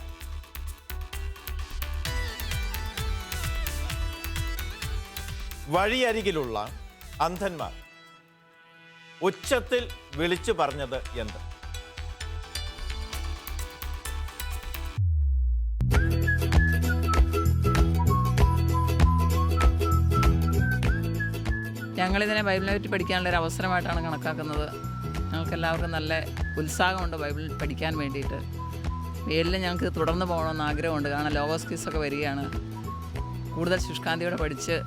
വഴിയരികിലുള്ള അന്ധന്മാർ ഉച്ചത്തിൽ വിളിച്ചു പറഞ്ഞത് എന്ത്? ഞങ്ങളിതിനെ ബൈബിളിനെ പറ്റി പഠിക്കാനുള്ള ഒരു അവസരമായിട്ടാണ് കണക്കാക്കുന്നത്. ഞങ്ങൾക്കെല്ലാവർക്കും നല്ല ഉത്സാഹമുണ്ട് ബൈബിൾ പഠിക്കാൻ വേണ്ടിയിട്ട്. വേലിൽ ഞങ്ങൾക്ക് തുടർന്ന് പോകണമെന്ന് ആഗ്രഹമുണ്ട്. കാരണം ലോഗോസ് ക്വിസൊക്കെ വരികയാണ്. കൂടുതൽ ശുഷ്കാന്തിയോടെ പഠിച്ച്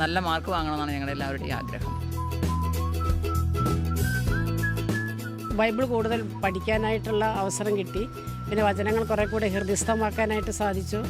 നല്ല മാർക്ക് വാങ്ങണമെന്നാണ് ഞങ്ങളുടെ എല്ലാവരുടെയും ആഗ്രഹം. ബൈബിൾ കൂടുതൽ പഠിക്കാനായിട്ടുള്ള അവസരം കിട്ടി. പിന്നെ വചനങ്ങൾ കുറെ കൂടെ ഹൃദയസ്ഥമാക്കാനായിട്ട് സാധിച്ചു.